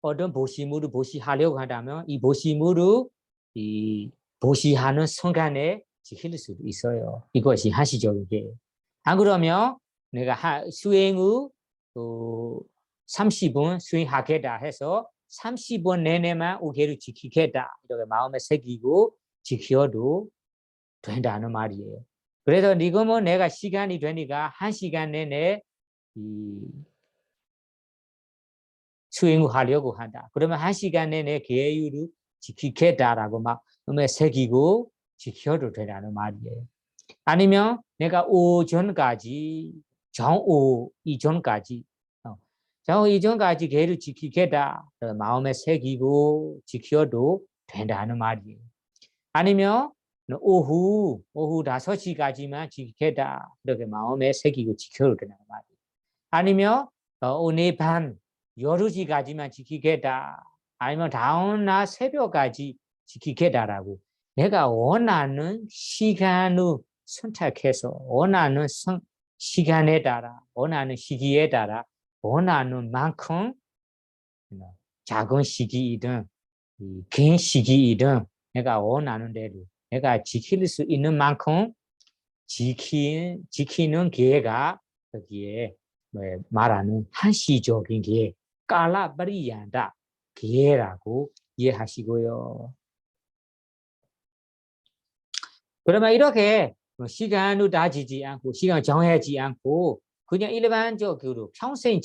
어떤 보시물을 보시하려고 한다면 이 보시물을 보시하는 순간에 지킬 수도 있어요. 이것이 한시적인 기회. 안 그러면 내가 수행 후 30분 수행하겠다 해서 30분 내내만 오계를 지키겠다. 이렇게 마음에 새기고 지켜도 된다는 말이에요. 그래서 지금은 내가 시간이 되니까 1시간 내내 수행을 하려고 한다. 그러면 1시간 내내 계율을 지키겠다라고 막 마음에 새기고 지켜도 된다는 말이에요. 아니면 내가 오전까지 정오 이전까지 정오 이전까지 계율을 지키겠다 마음에 새기고 지켜도 된다는 말이에요. 아니면 오후 5시까지만 지키겠다 이렇게 마음에 새기고 지켜도 된다는 말이에요. 아니면 오늘 밤 12시까지만 지키겠다. 아니면 다음날 새벽까지 지키겠다라고 내가 원하는 시간을 선택해서 원하는 시간에 따라 원하는 시기에 따라 원하는 만큼 작은 시기이든 긴 시기이든 내가 원하는 대로 내가 지킬 수 있는 만큼 지키는 기회가 여기에 말하는 한시적인 기회 깔라바리얀다 기회라고 이해하시고요. 그러면 이렇게 시간을 따지지 않고 시간을 정하지 않고 그냥 일반적으로 평생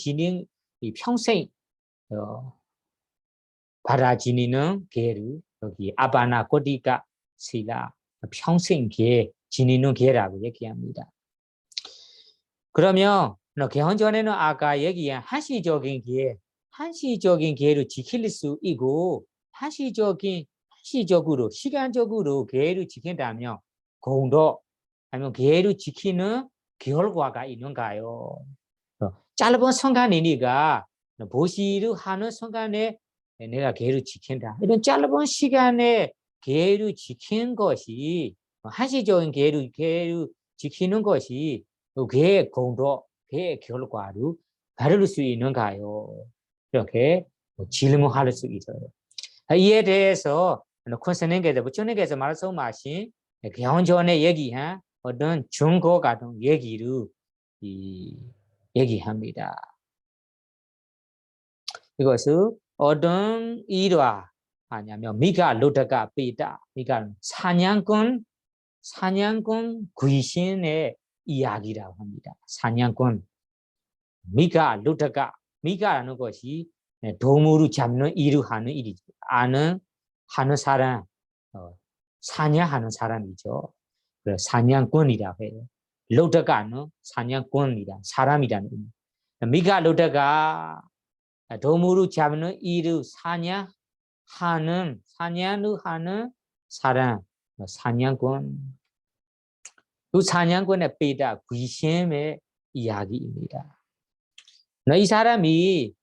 받아 지니는 기회를 여기 아바나 고디가 실라 평생 기회 지니는 기회라고 얘기합니다. 그러면 개헌 전에는 아까 얘기한 한시적인 기회를 지킬 수 있고 한시적인 한시적으로 시간적으로 계획을 지킨다면 공도 아니면 계획을 지키는 결과가 있는가요? 짧은 순간이니까 보시를 하는 순간에 내가 계획을 지킨다. 이런 짧은 시간에 계획을 지킨 것이 한시적인 계획을 지키는 것이 계획 공도, 계획 결과를 가를 수 있는가요? 이렇게 질문할 수 있어요. 이에 대해서 콘서님께서 부처님께서 말씀하신 경전에 얘기한 어떤 증거 같은 얘기를 얘기합니다. 이것은 어떤 일화 하냐면 미가 루다가 빼다 미가 사냥꾼 귀신의 이야기라고 합니다. 사냥꾼 미가 루다가 미가라는 것이 동물을 잡는 일을 하는 일이죠. 하는 사람 사냥하는 사람이죠. 그래서 사냥꾼이라고 해요. 루다가는 사냥꾼이다 사람이라는 의미. 미가 루다가 동물을 잡는 일을 사냥을 하는 사람 사냥꾼. 그 사냥꾼의 빼다 귀신의 이야기입니다. 이 사람이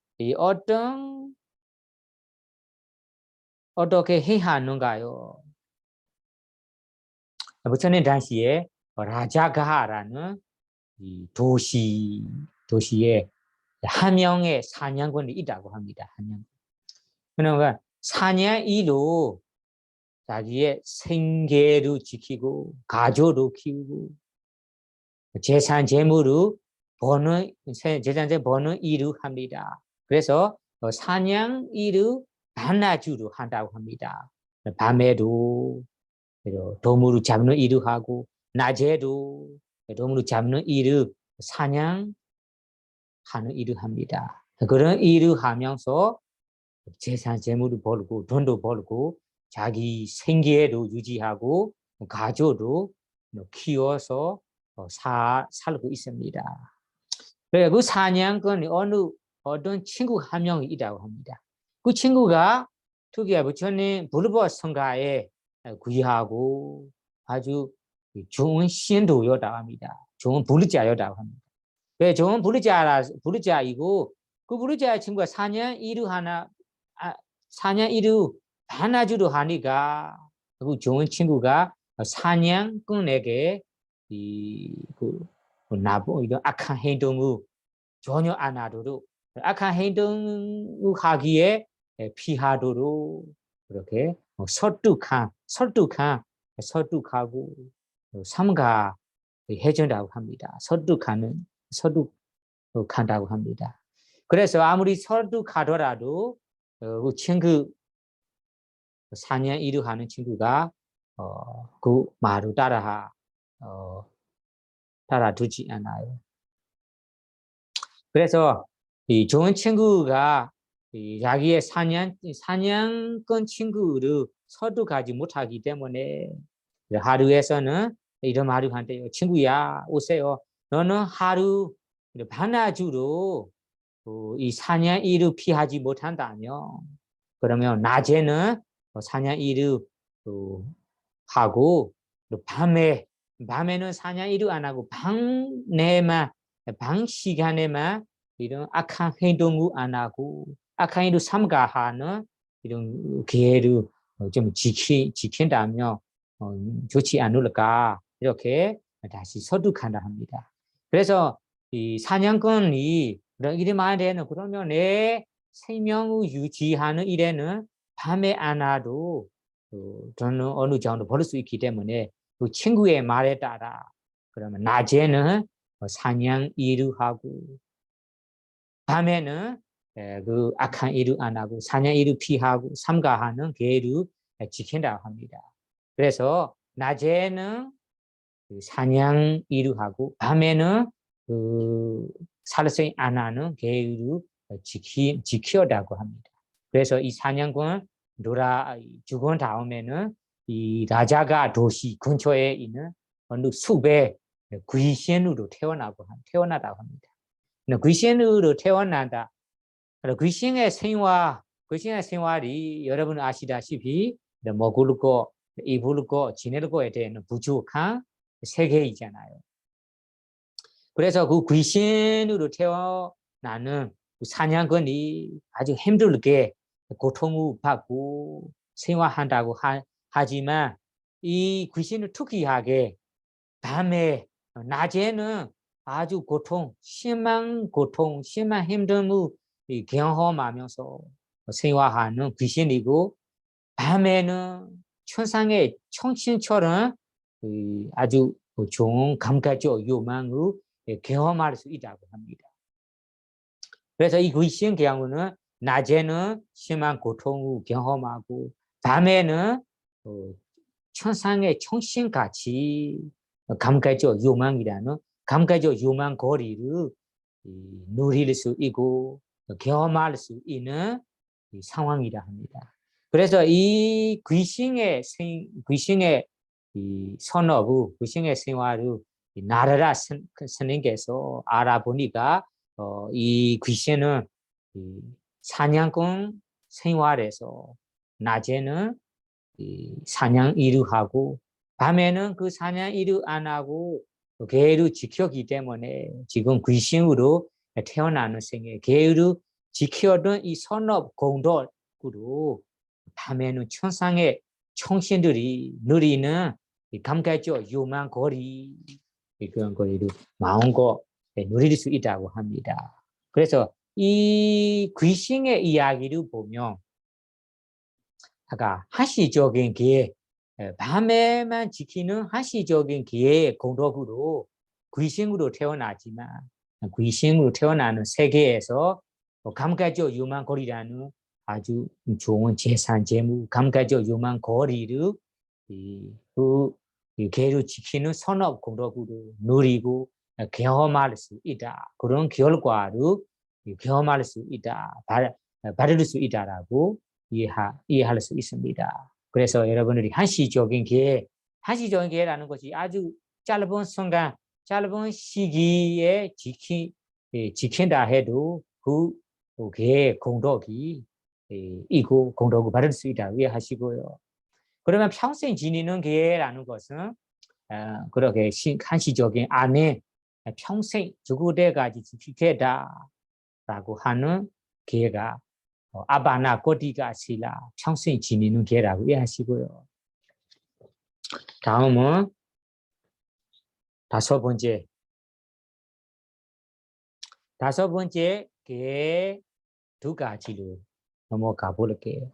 어떻게 해야 하는가요? 부처님 당시에 라자가라는 도시에 한 명의 사냥꾼이 있다고 합니다. 그러니까 사냥이로 자기의 생계를 지키고 가족을 키우고 재산 재물을 버는 일을 합니다. 그래서 사냥 일을 반나주로 한다고 합니다. 밤에도 동물을 잡는 일을 하고 낮에도 동물을 잡는 일을 사냥하는 일을 합니다. 그런 일을 하면서 재산 재물을 벌고 돈도 벌고 자기 생계도 유지하고 가족도 키워서 살고 있습니다. 그 사냥꾼이 어떤 친구 한 명이 있다고 합니다. 그 친구가 특이하게 부처님 불법 성가에 귀하고 아주 좋은 신도였다고 합니다. 좋은 불자였다고 합니다. 왜 좋은 불자이고 그 불자 친구가 사냥 일을 하나주로 하니까 그 좋은 친구가 사냥꾼에게 이런 악한 행동을 전혀 안 하도록 악한 행동을 하기에 피하도록 그렇게 설득하고 삼가해준다고 합니다. 설득한다고 합니다. 그래서 아무리 설득하더라도 그 친구 사냥 일을 하는 친구가 그 말을 따라두지 않아요. 그래서 이 좋은 친구가 자기의 사냥꾼 친구를 설득하지 못하기 때문에 하루에서는 이런 말을 한대요. 친구야, 오세요. 너는 하루 반나주로 이 사냥 일을 피하지 못한다면 그러면 낮에는 사냥 일을 하고 밤에는 사냥 일을 안 하고 방 시간에만 이런 악한 행동을 안 하고 악한 일을 삼가하는 이런 기회를 좀 지킨다면 좋지 않을까 이렇게 다시 설득한다 합니다. 그래서 이 사냥꾼이 이런 말에는 그러면 내 생명을 유지하는 일에는 밤에 안 와도 저는 어느 정도 벌 수 있기 때문에 그 친구의 말에 따라 그러면 낮에는 사냥 일을 하고 밤에는 그 악한 일을 안 하고 사냥 일을 피하고 삼가하는 계율을 지킨다고 합니다. 그래서 낮에는 사냥 일을 하고 밤에는 그 살생 안 하는 계율을 지켜라고 합니다. 그래서 이 사냥꾼 죽은 다음에는 이 라자가 도시 근처에 있는 어느 숲에 귀신으로 태어나다고 합니다. 귀신으로 태어난다. 귀신의 생활이 여러분 아시다시피 먹을거 입을 거 지낼 거에 대한 부족한 세계이잖아요. 그래서 그 귀신으로 태어나는 사냥꾼이 아주 힘들게 고통을 받고 생활한다고 하지만 이 귀신을 특이하게 밤에 낮에는 아주 심한 힘듦을 경험하면서 생활하는 귀신이고 밤에는 천상의 청신처럼 아주 좋은 감각적 욕망을 경험할 수 있다고 합니다. 그래서 이 귀신 경우는 낮에는 심한 고통을 경험하고 밤에는 천상의 청신같이 감각적 욕망이라는 감각적 욕망 거리를 누릴 수 있고 경험할 수 있는 상황이라 합니다. 그래서 이 귀신의 이 선업을 귀신의 생활을 나라라 스님께서 알아보니까 이 귀신은 사냥꾼 생활에서 낮에는 사냥 일을 하고 밤에는 그 사냥 일을 안 하고 계를 지켰기 때문에 지금 귀신으로 태어나는 생에 계를 지켜던 이 선업 공덕으로 밤에는 천상의 청신들이 누리는 감각적 요만 거리 그런 거리를 마음껏 누릴 수 있다고 합니다. 그래서 이 귀신의 이야기를 보면 아까 한시적인 기회 밤에만 지키는 한시적인 기회의 공덕으로 귀신으로 태어나지만 귀신으로 태어나는 세계에서 감각적 요만거리라는 아주 좋은 재산, 재무, 감각적 요만거리를 그 개를 지키는 선업 공덕으로 누리고 경험할 수 있다. 그런 결과를 경험할 수 있다. 받을 수 있다라고 이해할 수 있습니다. 그래서 여러분들이 한시적인 기회라는 것이 아주 짧은 순간, 짧은 시기에 지킨다 해도 그 개의 공덕이 있고 공덕을 받을 수 있다고 이해하시고요. 그러면 평생 지니는 기회라는 것은 그렇게 한시적인 안에 평생 죽을 때까지 지키겠다라고 하는 기회가 아바나 꼬디가 실라 평생 지니는 개라고 이해하시고요. 다음은 다섯 번째 개 두 가지로 넘어가 볼게요.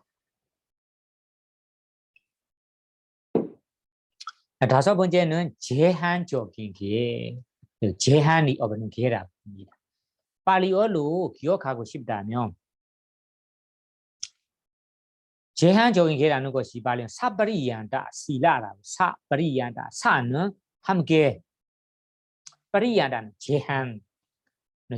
다섯 번째는 제한적인 개, 제한이 없는 개라고 합니다. 팔리어로 기억하고 싶다면 제한적인 개라는 것이 바로 사바리얀다 실라라고 사바리얀다 사는 함께 바리얀다는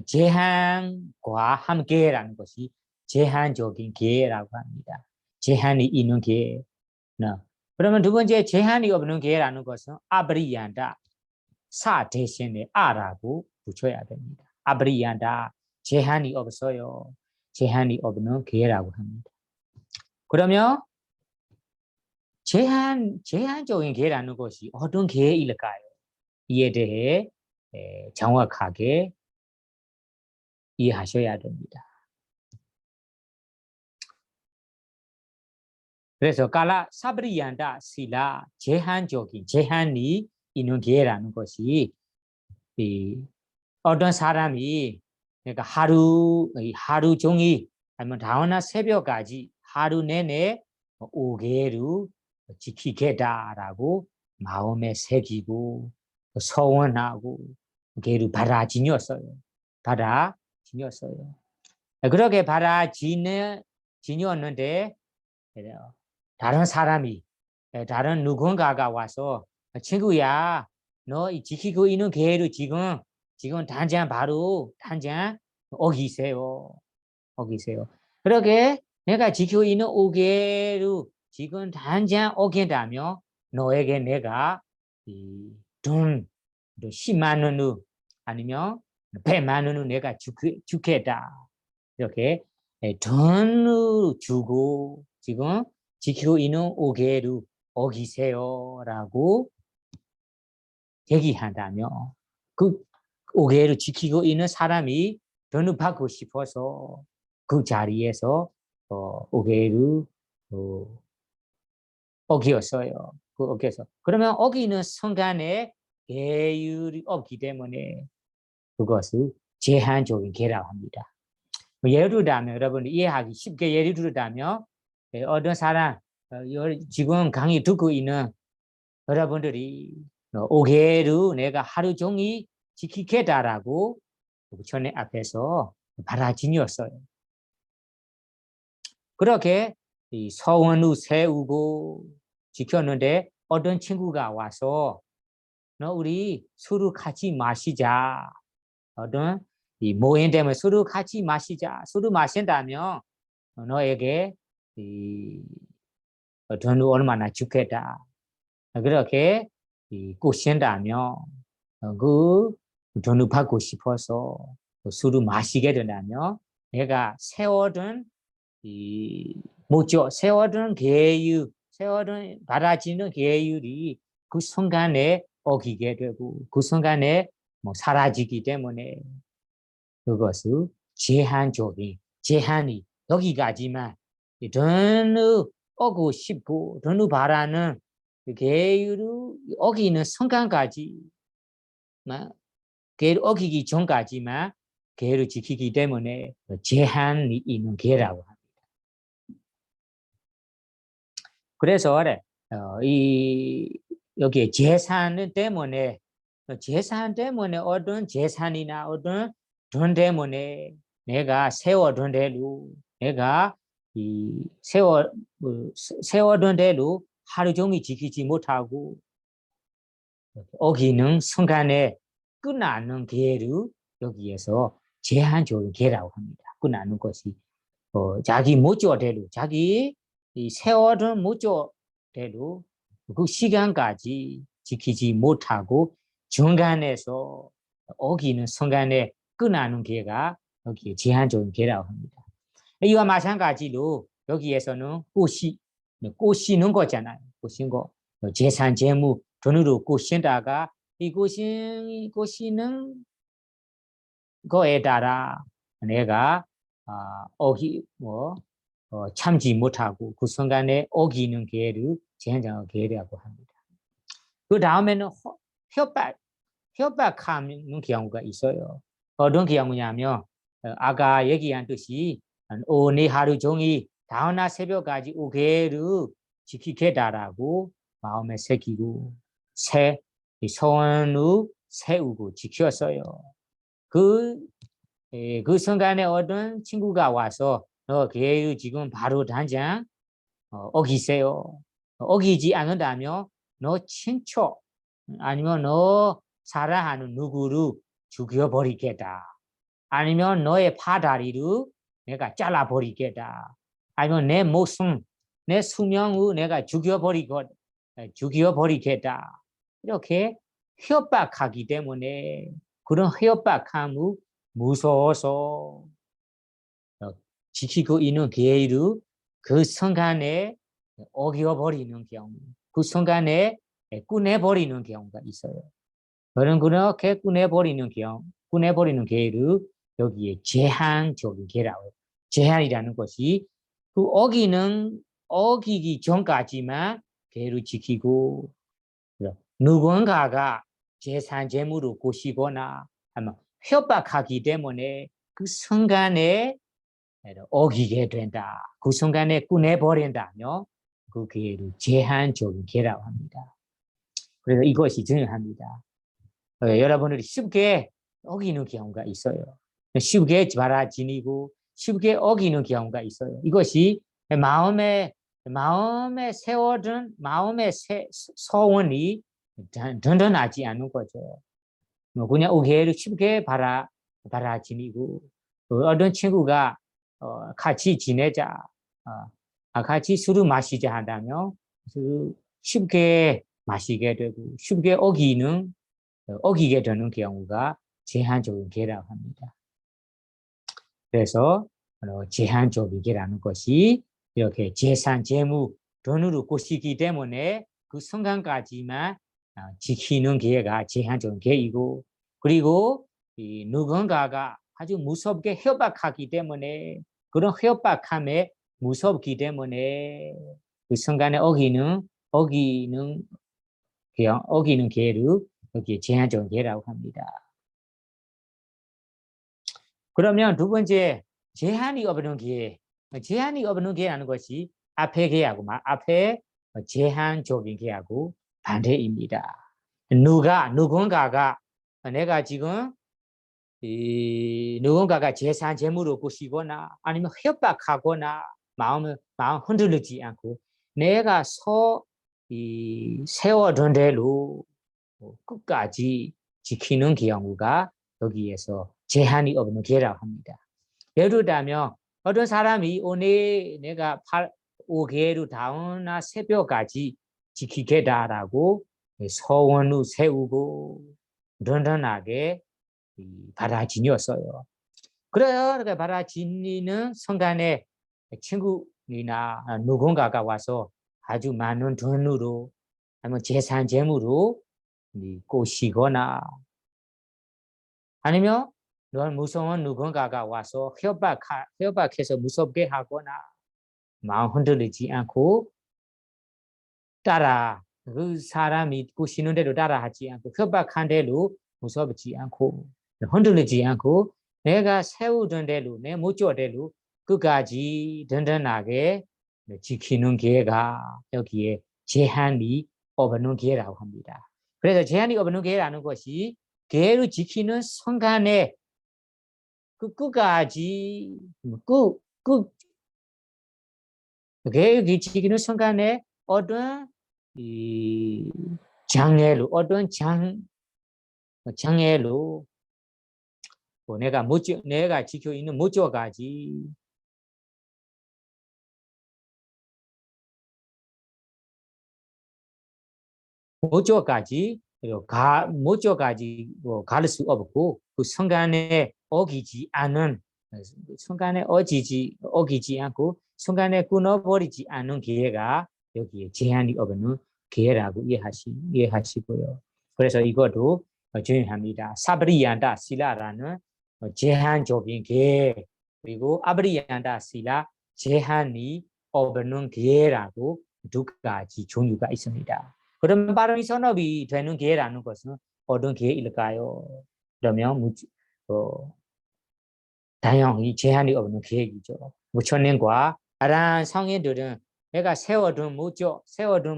제한과 함께라는 것이 제한적인 개라고 합니다. 제한이 있는 개. 그러면 두 번째 제한이 없는 개라는 것은 아바리얀다 사 대신에 아라고 붙여야 됩니다. 아바리얀다 제한이 없어요. 제한이 없는 개라고 합니다. 그러면 제한적인 개라는 것이 어떤 개일까요? 이에 대해 정확하게 이해하셔야 됩니다. 그래서 깔라 사브리얀다 실라 제한이 있는 개라는 것이 어떤 사람이 그러니까 하루 종일 아니면 다음날 새벽까지 하루 내내 5개를 지키겠다라고 마음에 새기고 서원하고 개를 받아지녔어요. 그렇게 받아지녔는데 다른 사람이 다른 누군가가 와서 친구야 너 지키고 있는 개를 지금 당장 어기세요. 그렇게 내가 지키고 있는 5개를 지금 당장 어긴다며 너에게 내가 돈 10만 원을 아니면 100만 원을 내가 주겠다. 이렇게 돈을 주고 지금 지키고 있는 5개를 어기세요라고 얘기한다며 그 5개를 지키고 있는 사람이 돈을 받고 싶어서 그 자리에서 5개를 어기었어요. 그 어겨서 그러면 어기는 순간에 계율이 없기 때문에 그것을 제한적인 계라고 합니다. 예를 들자면 여러분 이해하기 쉽게 예를 들자면 어떤 사람 지금 강의 듣고 있는 여러분들이 5개를 내가 하루 종일 지키겠다라고 전에 앞에서 바라지니었어요. 그렇게 서원을 세우고 지켰는데 어떤 친구가 와서 우리 술을 같이 마시자. 어떤 이 모임 때문에 술을 같이 마시자. 술을 마신다면 너에게 돈을 얼마나 주겠다. 그렇게 꼬신다면 그 돈을 받고 싶어서 술을 마시게 된다면 내가 세워둔 세워둔 계율, 세워둔 받아지는 계율이 그 순간에 어기게 되고 그 순간에 사라지기 때문에 그것을 제한이 여기까지만 돈을 얻고 싶고 돈을 바라는 계율을 어기는 순간까지 계율을 어기기 전까지만 계율을 지키기 때문에 제한이 있는 계라고 합니다. 그래서 여기 재산 때문에 어떤 재산이나 어떤 돈 때문에 내가 세워둔 대로 내가 세워둔 대로 하루 종일 지키지 못하고 어기는 순간에 끝나는 계를 여기에서 제한적인 계라고 합니다. 끝나는 것이 자기 목적대로 자기 세워둔 목적대로 그 시간까지 지키지 못하고 중간에서 어기는 순간에 끝나는 계가 여기에 제한적인 계라고 합니다. 이와 마찬가지로 여기에서는 꼬시는 거잖아요. 꼬신 거 재산 재무 돈으로 꼬신다가 이 꼬시는 거에 따라 내가 참지 못하고 그 순간에 어기는 계를 제한적인 계라고 합니다. 그 다음에는 협박하는 경우가 있어요. 어떤 경우냐면 아까 얘기한 듯이 오늘 하루 종일 다음날 새벽까지 5개를 지키겠다라고 마음에 새기고 소원을 세우고 지켰어요. 그 순간에 어떤 친구가 와서 너 계획 지금 바로 당장 어기세요. 어기지 않는다면 너 친척 아니면 너 사랑하는 누구를 죽여버리겠다. 아니면 너의 파다리를 내가 잘라버리겠다. 아니면 내 목숨, 내 수명을 내가 죽여버리겠다. 이렇게 협박하기 때문에 그런 협박함을 무서워서 지키고 있는 계율을 그 순간에 어겨버리는 경우, 그 순간에 꺼내버리는 경우가 있어요. 그렇게 꺼내버리는 계율을 여기에 제한적인 계라고 해요. 제한이라는 것이 그 어기기 전까지만 계율을 지키고 누군가가 재산 재물을 꼬시거나 하면 협박하기 때문에 그 순간에 어기게 된다. 그 순간에 꺼내버린다며 그 계를 제한적인 계라고 합니다. 그래서 이것이 중요합니다. 여러분들이 쉽게 어기는 경우가 있어요. 쉽게 바라지니고 쉽게 어기는 경우가 있어요. 이것이 마음에 세워둔 마음의 소원이 든든하지 않은 거죠. 그냥 오해를 쉽게 바라지니고 어떤 친구가 같이 지내자, 같이 술을 마시자 한다면 쉽게 마시게 되고 쉽게 어기게 되는 경우가 제한적인 계라고 합니다. 그래서 제한적인 계라는 것이 이렇게 재산, 재무 돈으로 고시기 때문에 그 순간까지만 지키는 기회가 제한적인 기회이고 그리고 이 누군가가 아주 무섭게 협박하기 때문에 그런 협박함에 무섭기 때문에 그 순간에 어기는 기회를 여기에 제한적인 기회라고 합니다. 그러면 두 번째 제한이 없는 기회, 제한이 없는 기회라는 것이 앞에 기회하고 앞에 제한적인 기회하고 반대입니다. 누군가가 내가 지금 누군가가 재산 재물을 꼬시거나 아니면 협박하거나 마음 흔들리지 않고 내가 세워둔 대로 끝까지 지키는 경우가 여기에서 제한이 없는 기회라고 합니다. 예를 들면 어떤 사람이 오늘 내가 5개월 다음 날 새벽까지 지키겠다라고 소원을 세우고 든든하게 받아지녔어요. 그래요. 받아지는 순간에 친구나 누군가가 와서 아주 많은 돈으로 아니면 재산 재물로 꼬시거나 아니면 넌 무서운 누군가가 와서 협박해서 무섭게 하거나 마음 흔들리지 않고 그 사람이 꼬시는 대로 따라하지 않고 협박한 대로 무섭지 않고 흔들리지 않고 내가 세우던 대로 내 모쪼대로 끝까지 든든하게 지키는 기회가 여기에 제한이 없는 기회라고 합니다. 그래서 제한이 없는 기회라는 것이 기회를 지키는 순간에 그 끝까지 기회를 지키는 순간에 어떤 장애로 어떤 장애로 내가 지켜 있는 모쪼까지 갈 수 없고 그 순간에 어기지 않고 순간에 끊어버리지 않는 기회가 여기에 제한이 없는 기회라고 이해하시고요. 그래서 이것도 중요합니다. 사브리얀다 실라라는 제한적인 기회 그리고 아브리얀다 실라 제한이 없는 기회라고 두 가지 종류가 있습니다. 그러면 발음이 선업이 되는 기회라는 것은 어떤 기회일까요? 그러면 당연히 제한이 없는 기회이죠. 무천년과 아란 성인들은 내가 세워둔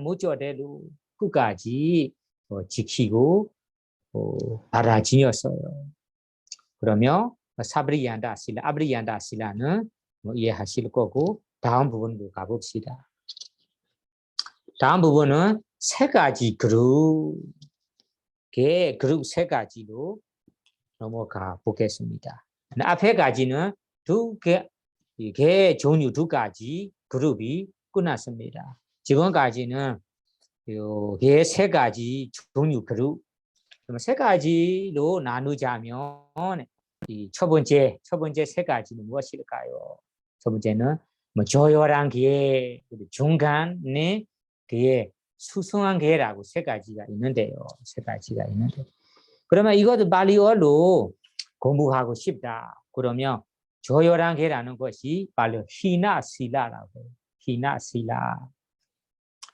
모쪼대로 끝까지 지키고 받아지녔어요. 그러면 사브리얀다 실라, 아브리얀다 실라는 이해하실 거고 다음 부분으로 가봅시다. 다음 부분은 세 가지 그룹 세 가지로 넘어가 보겠습니다. 앞에 가지는 개 종류 두 가지 그룹이 끝났습니다. 지금까지는 개 세 가지 종류 그룹 세 가지로 나누자면 첫 번째 세 가지는 무엇일까요? 첫 번째는 조열한 개, 중간에 그의 수승한 개라고 세 가지가 있는데요. 그러면 이것도 발리어로 공부하고 싶다. 그러면 조열한 개라는 것이 바로 히나실라라고 해요.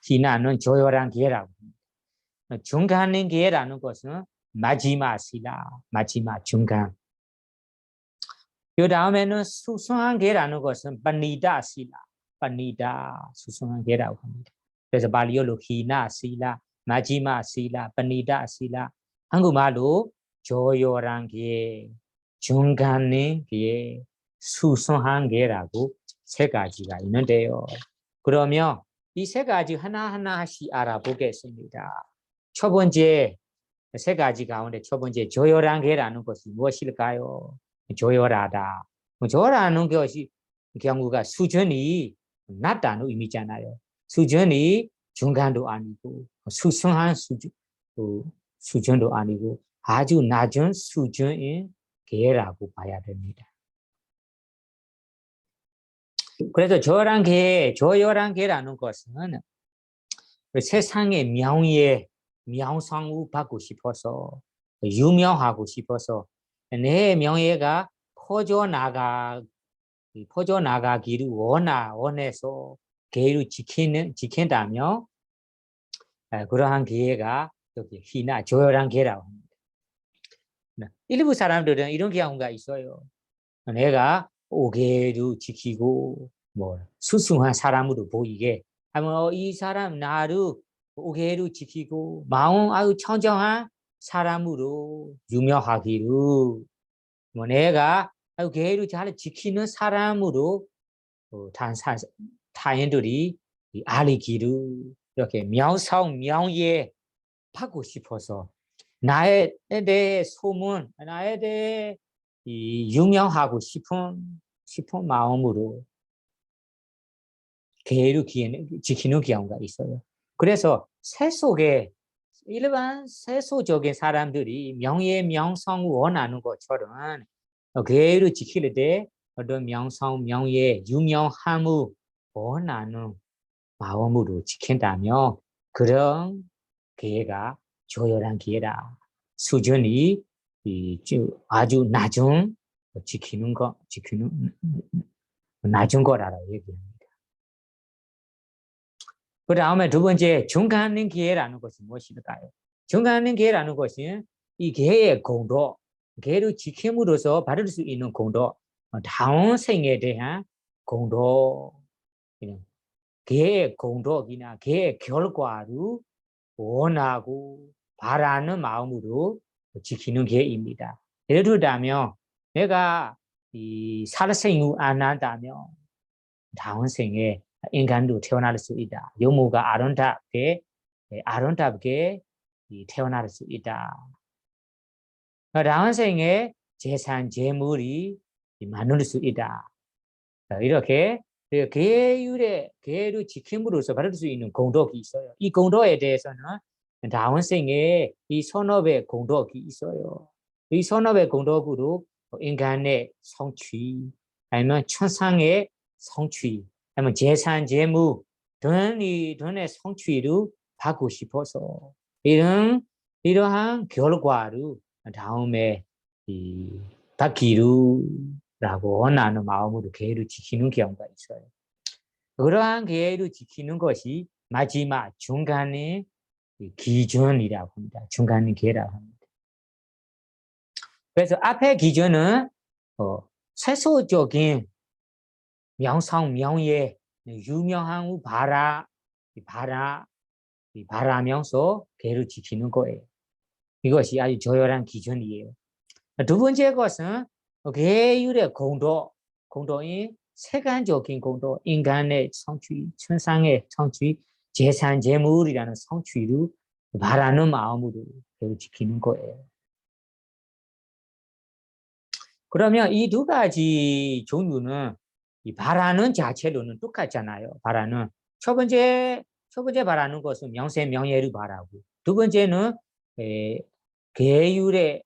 히나는 조열한 개라고 합니다. 중간인 개라는 것은 마지막 중간. 그 다음에는 수승한 개라는 것은 빠니다 수승한 개라고 합니다. 그래서 발리어로 히나 실라, 마지막 실라, 빠니다 실라, 한국말로 조열한 개, 중간인 개, 수승한 개라고 세 가지가 있는데요. 그러면 이 세 가지 하나하나씩 알아보겠습니다. 첫 번째 세 가지 가운데 첫 번째 조열한 개라는 것이 무엇일까요? 조열하다. 조열하는 것이 경우가 수준이 낮다는 의미잖아요. 수준이 중간도 아니고 수승한 수준도 아니고 아주 낮은 수준의 개라고 봐야 됩니다. 그래서 저열한 개라는 것은 세상의 명성을 받고 싶어서 유명하고 싶어서 내 명예가 퍼져나가기를 원해서 계율을 지킨다며 그러한 기회가 여기 희나 조열한 기회라고 합니다. 일부 사람들은 이런 경우가 있어요. 내가 오계를 지키고 뭐 수승한 사람으로 보이게 하면 이 사람 나를 오계를 지키고 마음 아주 청정한 사람으로 유명하기를 뭐 내가 아주 계를 잘 지키는 사람으로 타인들이 알리기를 이렇게 명예 받고 싶어서 나에 대해 소문, 나에 대해 유명하고 싶은 마음으로 계를 지키는 경우가 있어요. 그래서 일반 세속적인 사람들이 명성을 원하는 것처럼 계를 지킬 때 어떤 명예, 유명함을 원하는 마음으로 지킨다면 그런 기회가 조열한 기회다. 수준이 아주 낮은 지키는 낮은 거라고 얘기합니다. 그 다음에 두 번째 중간인 기회라는 것은 무엇일까요? 중간인 기회라는 것은 이 기회의 공도, 기회를 지킴으로써 받을 수 있는 공도, 다음 생에 대한 공도, 기회의 공덕이나 기회의 결과를 원하고 바라는 마음으로 지키는 기회입니다. 예를 들자면 내가 이 살생을 안 한다면 다음 생에 인간도 태어날 수 있다. 유무가 아름답게 태어날 수 있다. 다음 생에 재산, 재물이 많을 수 있다. 이렇게 계율을 지킴으로써 받을 수 있는 공덕이 있어요. 이 공덕에 대해서는 다음 생에 이 선업의 공덕이 있어요. 이 선업의 공덕으로 인간의 성취, 아니면 천상의 성취, 아니면 재산, 재무 등의 성취를 받고 싶어서 이러한 결과를 다음에 받기를 라고 원하는 마음으로 계율을 지키는 경우가 있어요. 그러한 계율을 지키는 것이 마지막 중간의 기준이라고 합니다. 중간의 계율이라고 합니다. 그래서 앞의 기준은 세속적인 명성, 명예, 유명한 바라면서 계율을 지키는 거예요. 이것이 아주 조열한 기준이에요. 두 번째 것은 계율의 공도인 세간적인 공도, 인간의 성취, 천상의 성취, 재산, 재물이라는 성취를 바라는 마음으로 지키는 거예요. 그러면 이 두 가지 종류는 이 바라는 자체로는 똑같잖아요. 첫 번째 바라는 것은 명세, 명예를 바라고, 두 번째는 계율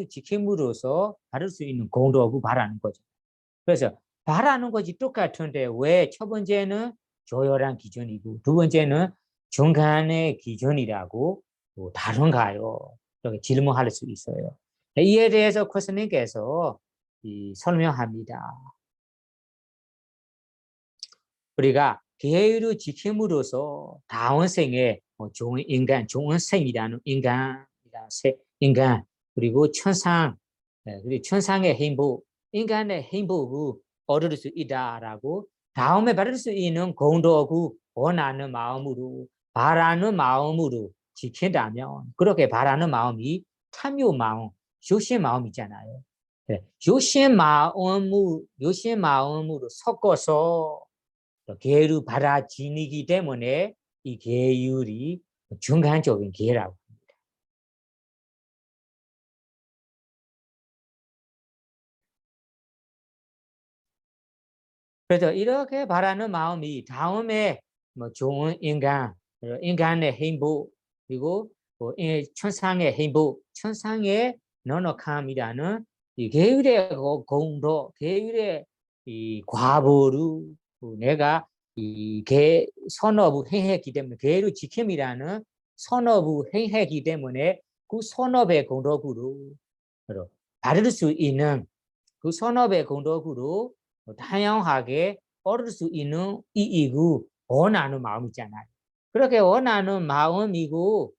지킴으로써 받을 수 있는 공덕을 바라는 거죠. 그래서 바라는 것이 똑같은데 왜 첫 번째는 조열한 기준이고 두 번째는 중간의 기준이라고 다른가요? 이렇게 질문할 수 있어요. 이에 대해서 코스님께서 설명합니다. 우리가 계율을 지킴으로써 다음 생에 좋은 인간, 좋은 생이라는 인간 그리고 그리고 천상의 행복, 인간의 행복을 얻을 수 있다라고 다음에 받을 수 있는 공덕을 원하는 마음으로 바라는 마음으로 지킨다면 그렇게 바라는 마음이 탐욕 마음, 욕심 마음이잖아요. 욕심 마음으로 섞어서 계율을 받아지니기 때문에 이 계율이 중간적인 계율이라고 합니다. 그래서 이렇게 바라는 마음이 다음에 좋은 인간의 행복 그리고 천상의 행복, 천상의 넉넉함이라는 이 계율의 공도, 계율의 이 과보로 내가 이개 선어부 행했기 때문에 개를 지킴이라는 선어부 행했기 때문에 그 선업의 공덕으로 받을 수 있는 그 선업의 공덕으로 다양하게 얻을 수 있는 이이고 원하는 마음이잖아요. 그렇게 원하는 마음이고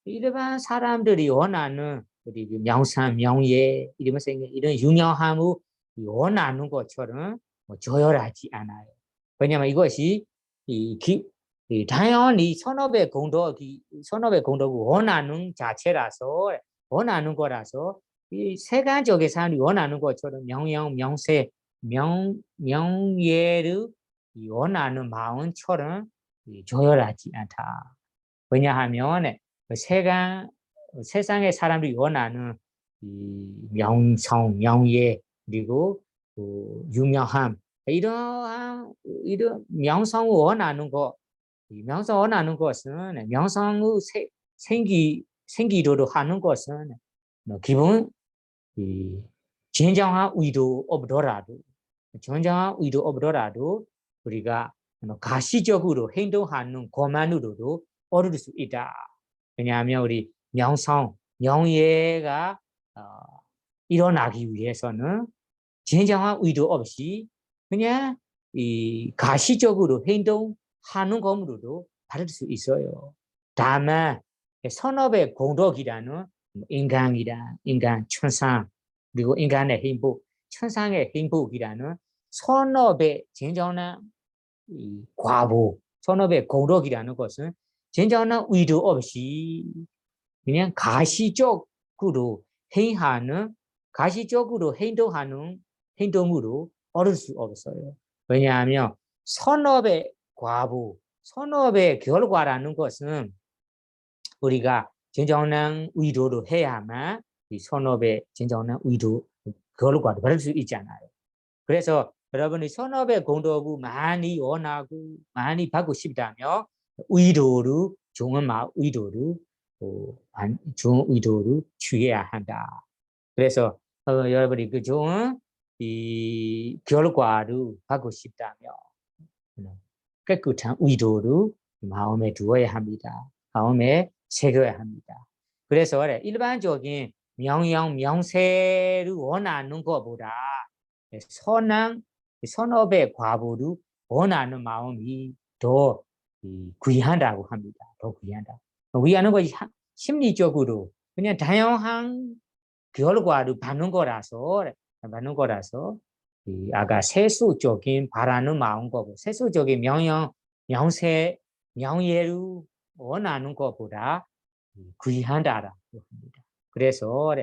일반 사람들이 원하는 우리 명상, 명예 이러면서 이런 유명함을 원하는 것처럼 조열하지 않아요. 왜냐하면 이것이 당연히 선업의 공덕을 원하는 자체라서 원하는 거라서 이 세간적인 사람이 원하는 것처럼 명령, 명세, 명예를 원하는 마음처럼 조열하지 않다. 왜냐하면 세상의 사람들이 원하는 이 명성, 명예 그리고 유명함 이러한 명성을 원하는 것, 명성 원하는 것은 명성을 생기도록 하는 것은 기본 진정한 의도 없더라도 진정한 의도 없더라도 우리가 가시적으로 행동하는 것만으로도 얻을 수 있다. 왜냐하면 우리 명성, 명예가 일어나기 위해서는 진정한 의도 없이 그냥 이 가시적으로 행동하는 것으로도 받을 수 있어요. 다만 선업의 공덕이라는 인간 천상 그리고 인간의 행복, 천상의 행복이라는 선업의 진정한 과보, 선업의 공덕이라는 것은 진정한 의도 없이 그냥 가시적으로 행동하는 행동으로 얻을 수 없어요. 왜냐하면 선업의 과보, 선업의 결과라는 것은 우리가 진정한 의도로 해야만 이 선업의 진정한 의도 결과를 받을 수 있잖아요. 그래서 여러분이 선업의 공덕을 많이 원하고 많이 받고 싶다면 의도를 좋은 의도를 좋은 의도를 취해야 한다. 그래서 여러분이 그 좋은 이 결과를 받고 싶다면 깨끗한 의도를 마음에 두어야 합니다. 마음에 새겨야 합니다. 그래서 일반적인 명령, 명세를 원하는 것보다 선업의 과보를 원하는 마음이 더 귀하다고 합니다. 더 귀하다. 귀하는 것이 심리적으로 그냥 다양한 결과를 받는 거라서 아까 세수적인 바라는 마음과 세수적인 명령, 명세, 명예를 원하는 것보다 귀하다라고 합니다. 그래서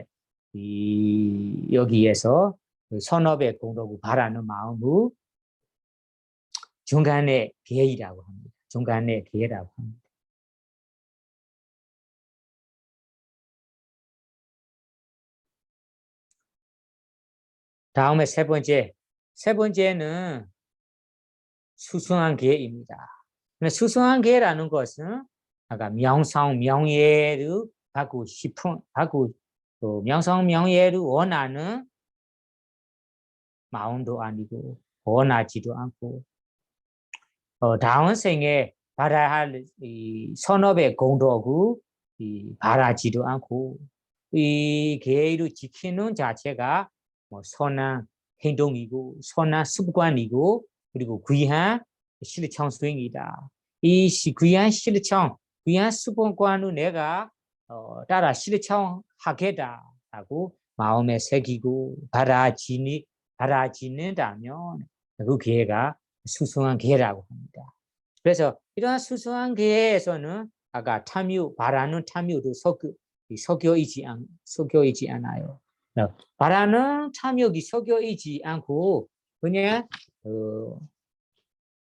여기에서 선업의 공덕을 바라는 마음을 중간에 계이라고 합니다. 중간에 계라고 합니다. 다음에 세 번째는 수승한 계입니다. 수승한 계라는 것은 아까 명성, 명예를 받고 명성, 명예를 원하는 마음도 아니고 원하지도 않고 다음 생에 받아야 할 이 선업의 공덕을 바라지도 않고 이 계를 지키는 자체가 선한 행동이고 선한 습관이고 그리고 귀한 실천 수행이다. 이 귀한 실천, 귀한 습관을 내가 따라 실천하겠다라고 마음에 새기고 바라지는다면 그 기회가 수승한 기회라고 합니다. 그래서 이러한 수승한 기회에서는 아까 바라는 탐욕도 섞여 있지 않아요. 바라는 탐욕이 섞여 있지 않고 그냥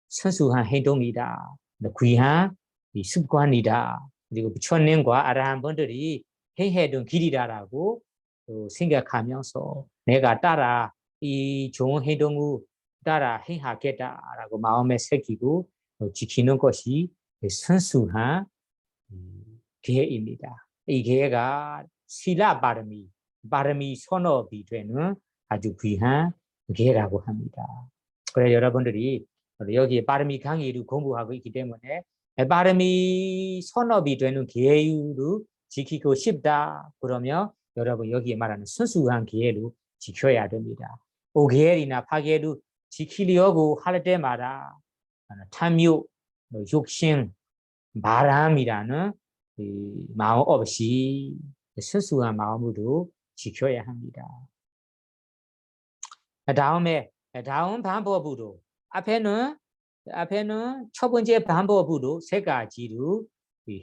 선수한 행동이다. 귀한 습관이다. 그리고 부처님과 아라한 분들이 행해둔 길이다라고 생각하면서 내가 따라 이 좋은 행동을 따라 행하겠다라고 마음에 새기고 지키는 것이 선수한 계획입니다. 이 계획가 실라 바람이 선업이 되는 아주 귀한 개라고 합니다. 그래서 여러분들이 여기 빠르미 강의를 공부하고 있기 때문에 빠르미 선업이 되는 계율을 지키고 싶다. 그러면 여러분 여기에 말하는 순수한 계율을 지켜야 됩니다. 오계율이나 파계율을 지키려고 할 때마다 탐욕, 욕심, 바람이라는 마음 없이 순수한 마음으로 지켜야 합니다. 다음 방법으로 앞에는 첫 번째 방법으로 세 가지로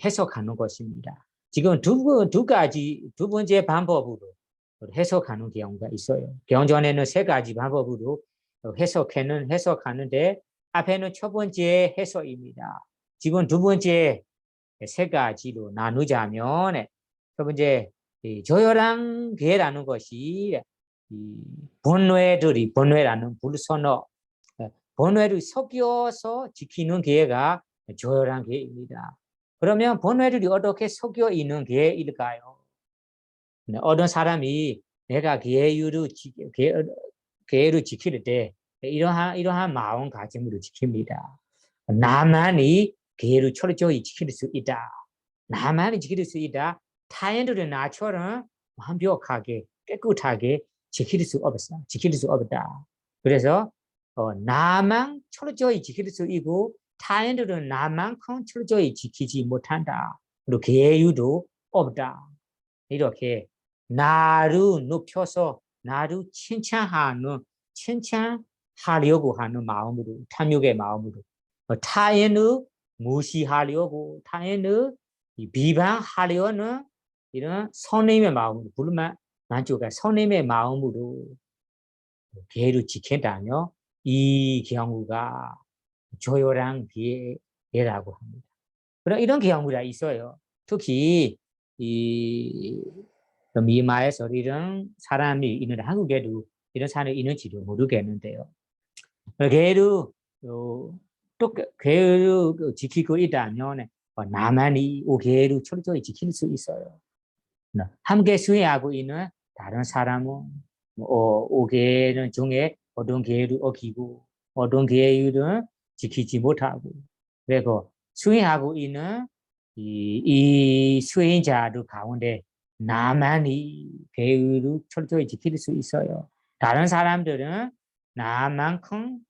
해석하는 것입니다. 지금 두 번째 방법으로 해석하는 경우가 있어요. 경전에는 세 가지 방법으로 해석하는데 앞에는 첫 번째 해석입니다. 지금 두 번째 세 가지로 나누자면 첫 번째 조열한 계라는 것이 번뇌라는 불선어 번뇌를 섞여서 지키는 계가 조열한 계입니다. 그러면 번뇌들이 어떻게 섞여 있는 계일까요? 어떤 사람이 내가 계율을 지킬 때 이러한 마음가짐으로 지킵니다. 나만이 계율을 철저히 지킬 수 있다. 나만이 지킬 수 있다. 타인들은 나처럼 완벽하게 깨끗하게 지킬 수 없다. 그래서 나만 철저히 지킬 수 있고 타인들은 나만큼 철저히 지키지 못한다. 그리고 계율도 없다. 이렇게 나를 높여서 나를 칭찬하려고 하는 마음으로 탐욕의 마음으로 타인을 무시하려고 타인을 비방하려는 이런 선임의 마음으로 불만 만족한 선임의 마음으로 계를 지킨다며 이 경우가 조열한 계라고 합니다. 그런 이런 경우가 있어요. 특히 이 미마에서 이런 사람이 있는데 한국에도 이런 사람이 있는지도 모르겠는데요. 계를 또 계를 지키고 있다면 나만이 계를 철저히 지킬 수 있어요. 함께 수행하고 있는 다른 사람은 계는 중에 어떤 계를 어기고 어떤 계율은 지키지 못하고 그리고 수행하고 있는 이 수행자들 가운데 나만이 계율을 철저히 지킬 수 있어요. 다른 사람들은 나만큼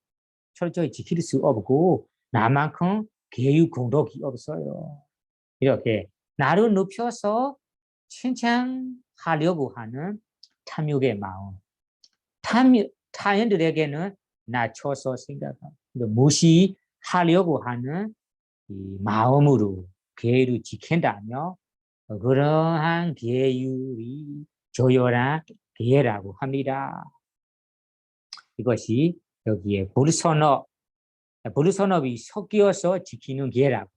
철저히 지킬 수 없고 나만큼 계율 공덕이 없어요. 이렇게 나를 높여서 칭찬하려고 하는 탐욕의 마음. 타인들에게는 낮춰서 생각하고 무시하려고 하는 이 마음으로 계율을 지킨다며 그러한 계율이 조열한 계라고 합니다. 이것이 여기에 불선업이 섞여서 지키는 계라고.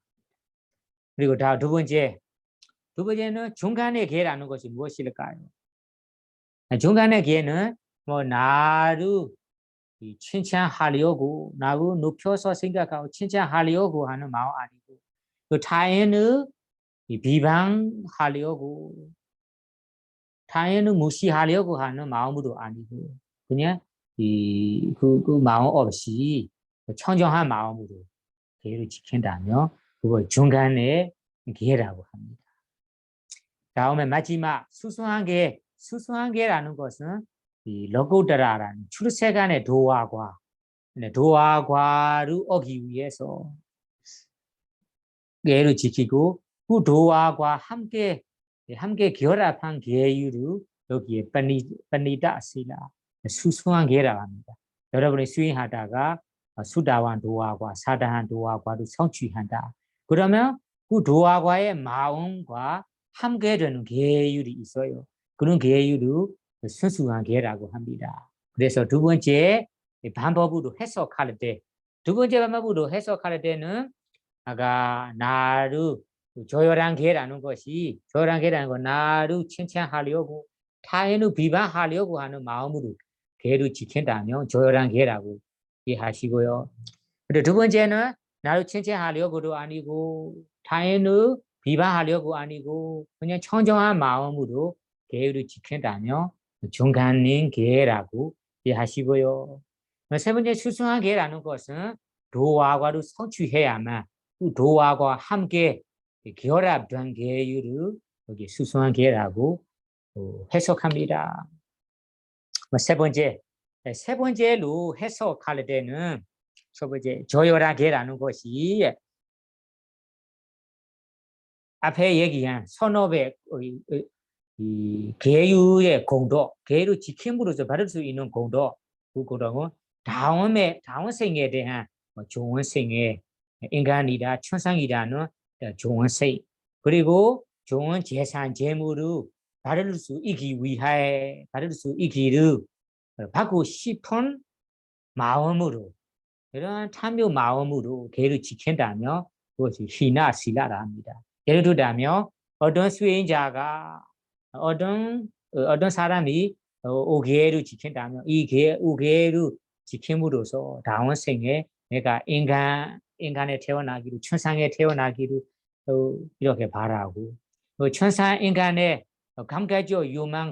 그리고 두 번째는 중간의 계라는 것이 무엇일까요? 중간의 계는 나를 칭찬하려고 나를 높여서 생각하고 칭찬하려고 하는 마음 아니고 그 타인을 비방하려고 타인을 무시하려고 하는 마음도 아니고 그냥 그 마음 없이 청정한 마음으로 계를 지킨다면 그걸 중간의 계라고 합니다. 다음에 마지막 수수한 계라는 것은 이 러고다라라는 출세간의 도화과를 얻기 위해서 계를 지키고 그 도화과 함께 결합한 계율을 여기에 빠니다 아시라 수수한 계라고 합니다. 여러분이 수행하다가 수다한 도화과 사다한 도화과를 성취한다. 그러면 그 도화과의 마음과 함께 되는 계율이 있어요. 그런 계율을 순수한 계라고 합니다. 그래서 두 번째 방법으로 해석할 때는 아까 나를 조열한 계라는 건 나를 칭찬하려고 타인을 비방하려고 하는 마음으로 계를 지킨다면 조열한 계라고 이해하시고요. 그리고 두 번째는 나를 칭찬하려고도 아니고 타인을 비방하려고 아니고 그냥 청정한 마음으로 계율을 지킨다면 중간인 계라고 이해하시고요. 세 번째 수승한 개라는 것은 도화과로 성취해야만 그 도화과 함께 결합된 계율을 여기 수승한 개라고 해석합니다. 세 번째로 해석할 때는 첫 번째 조열한 개라는 것이 앞에 얘기한 선업의 이 계율의 공도, 계율을 지킴으로써 받을 수 있는 공도, 그 공도는 다음 생에 대한 좋은 생애, 인간이다, 천상이라는 좋은 생, 그리고 좋은 재산, 재물을 받을 수 있기를 받고 싶은 마음으로, 이런 참여 마음으로 계율을 지킨다면 그것이 희나 시라라 합니다. 예를 들자면 어떤 수행자가 어떤 사람이 오계를 지킨다면 이 오계를 지킴으로써 다음 생에 내가 인간에 태어나기를 천상에 태어나기를 이렇게 바라고 천상 인간의 감각적 유망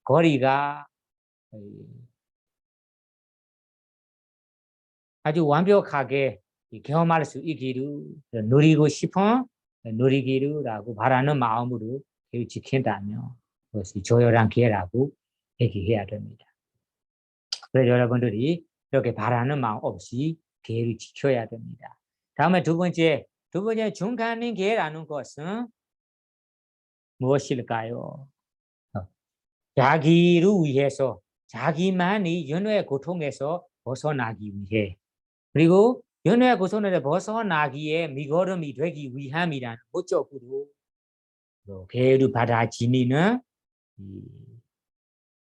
거리가 아주 완벽하게 경험할 수 있기를 누리고 싶은 누리기르라고 바라는 마음으로 지킨다면 그것이 조열한 기회라고 얘기해야 됩니다. 그래서 여러분들이 이렇게 바라는 마음 없이 기회를 지켜야 됩니다. 다음에 두 번째 중간인 기회라는 것은 무엇일까요? 자기를 위해서 자기만이 연애의 고통에서 벗어나기 위해 그리고 연애의 고통에서 벗어나기에 미걸음이 되기 위함이라는 목적으로 계율을 받아 지니는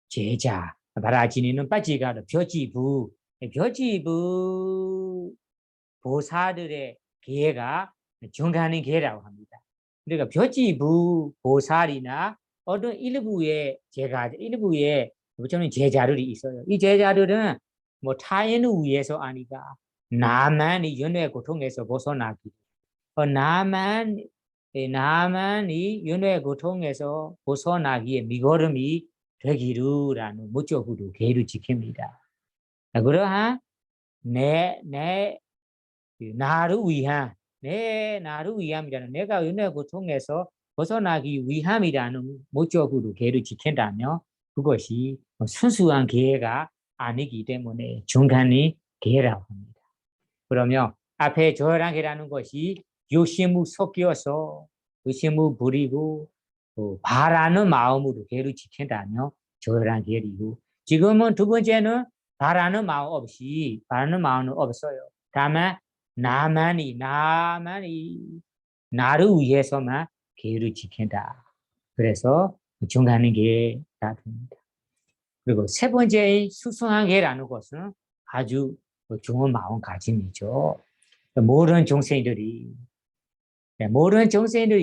제자, 받아 지니는 빠지가 벼지부 보살들의 계가 중간인 계라고 합니다. 그러니까 벼지부 보살이나 어떤 일부의 제자들이 있어요. 이 제자들은 뭐 타인을 위해서 아니까 나만이 연애의 고통에서 벗어나기, 나만이 연애의 고통에서 벗어나기에 미걸음이 되기르라는 목적으로 계율을 지킵니다. 그러한 나를 위함이라는 내가 연애의 고통에서 벗어나기 위함이라는 목적으로 계율을 지킨다면 그것이 순수한 계가 아니기 때문에 중간이 계라고 합니다. 그러면 앞에 조열한 계라는 것이 욕심을 섞여서 욕심을 부리고 바라는 마음으로 계율을 지킨다면 조열한 계이고 지금은 두 번째는 바라는 마음은 없어요. 다만 나만이 나를 위해서만 계율을 지킨다. 그래서 중간인 계가 됩니다. 그리고 세 번째의 수승한 계라는 것은 아주 좋은 마음가짐이죠. 모든 종생들이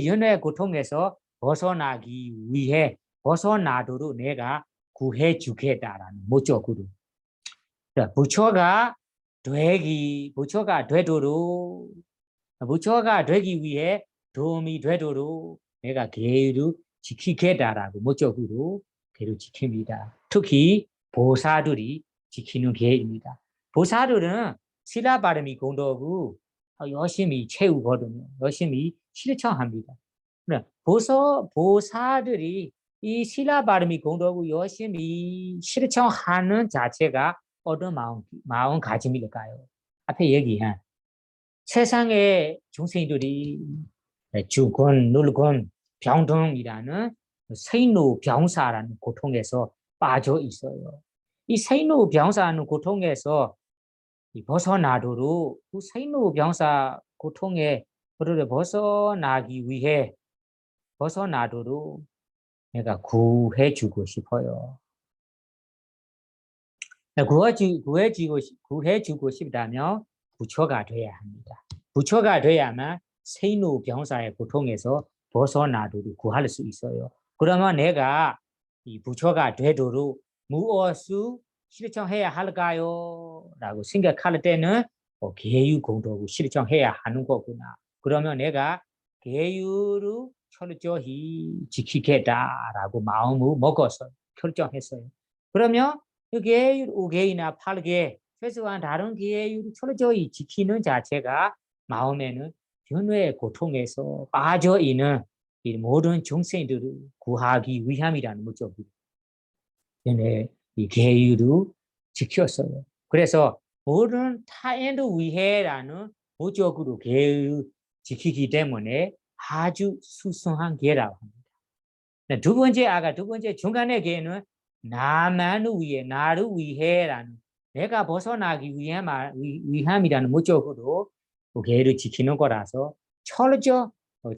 연애의 고통에서 벗어나기 위해 벗어나도록 내가 구해 주겠다라는 목적으로 부처가 되기 위해 도움이 되도록 내가 계율을 지키겠다라고 목적으로 계율을 지킵니다. 특히 보살들이 지키는 계율입니다. 보살들은 시라바르미 공덕을 열심히 채우거든요. 열심히 실천합니다. 보살들이 이 시라바르미 공덕을 열심히 실천하는 자체가 어떤 마음가짐일까요? 앞에 얘기한 세상의 중생들이 주건, 눌건, 병등이라는 생로병사라는 고통에서 빠져 있어요. 이 생로병사라는 고통에서 벗어나도록 그 생로병사 고통에 벗어나도록 내가 구해주고 싶어요. 구해주고 싶다면 부처가 돼야 합니다. 부처가 돼야만 생로병사의 고통에서 벗어나도록 구할 수 있어요. 그러면 내가 이 부처가 되도록 무엇을 실천해야 할까요? 라고 생각할 때는 계율 공덕을 실천해야 하는 거구나. 그러면 내가 계율을 철저히 지키겠다라고 마음을 먹어서 결정했어요. 그러면 이게 5개이나 8개 최소한 다른 계율 철저히 지키는 자체가 마음에는 변화의 고통에서 빠져 있는 이 모든 중생들을 구하기 위함이라는 거죠. 이 계율을 지켰어요. 그래서 모든 타인을 위해라는 목적으로 계율 지키기 때문에 아주 수성한 계라고 합니다. 두 번째 중간의 계는 나만을 위해, 나를 위해라는 내가 벗어나기 위함이라는 목적으로 계를 지키는 거라서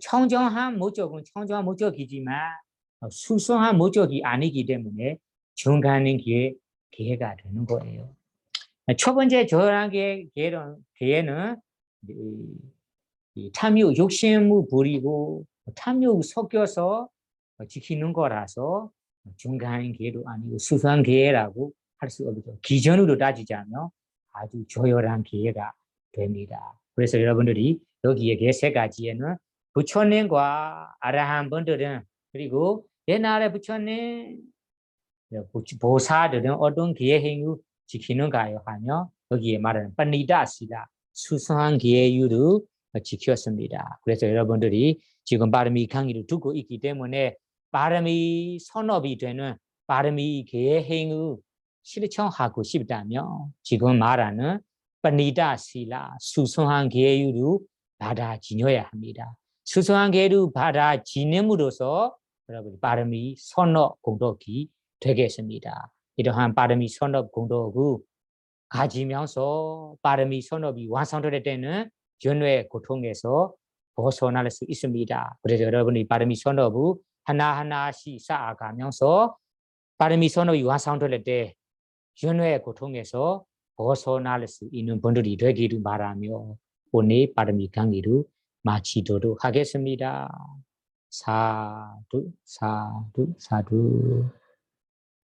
청정한 목적은 청정한 목적이지만 수성한 목적이 아니기 때문에 중간의 계가 되는 거예요. 첫 번째 저랑의 계는 탐욕, 욕심을 부리고 탐욕 섞여서 지키는 거라서 중간 계도 아니고 수상 계라고 할 수 없죠. 기준으로 따지자면 아주 조열한 계가 됩니다. 그래서 여러분들이 여기에 계 세 가지에는 부처님과 아라한 분들은 그리고 옛날에 부처님 보사들은 어떤 계의 행위 지키는가요 하면 여기에 말하는 빠니다시라 수상한 계율을 지켰습니다. 그래서 여러분들이 지금 바람이 강의를 두고 있기 때문에 바람이 선업이 되는 바람이 계의 행위 실천하고 싶다면 지금 말하는 빠니다시라 수상한 계율을 받아지녀야 합니다. 수상한 계율을 받아지님으로써 여러분 바람이 선업 공덕이 되겠습니다. 이러한 바람이 선업 공덕을 가지면서 바람이 선업이 완성될 때는 전후의 고통에서 벗어날 수 있습니다. 그래서 여러분이 바람이 선업을 하나하나씩 쌓아가면서 바람이 선업이 완성될 때 전후의 고통에서 벗어날 수 있는 분들이 되기를 바라며 오늘 바람이 강의를 마치도록 하겠습니다. 사두 사두 사두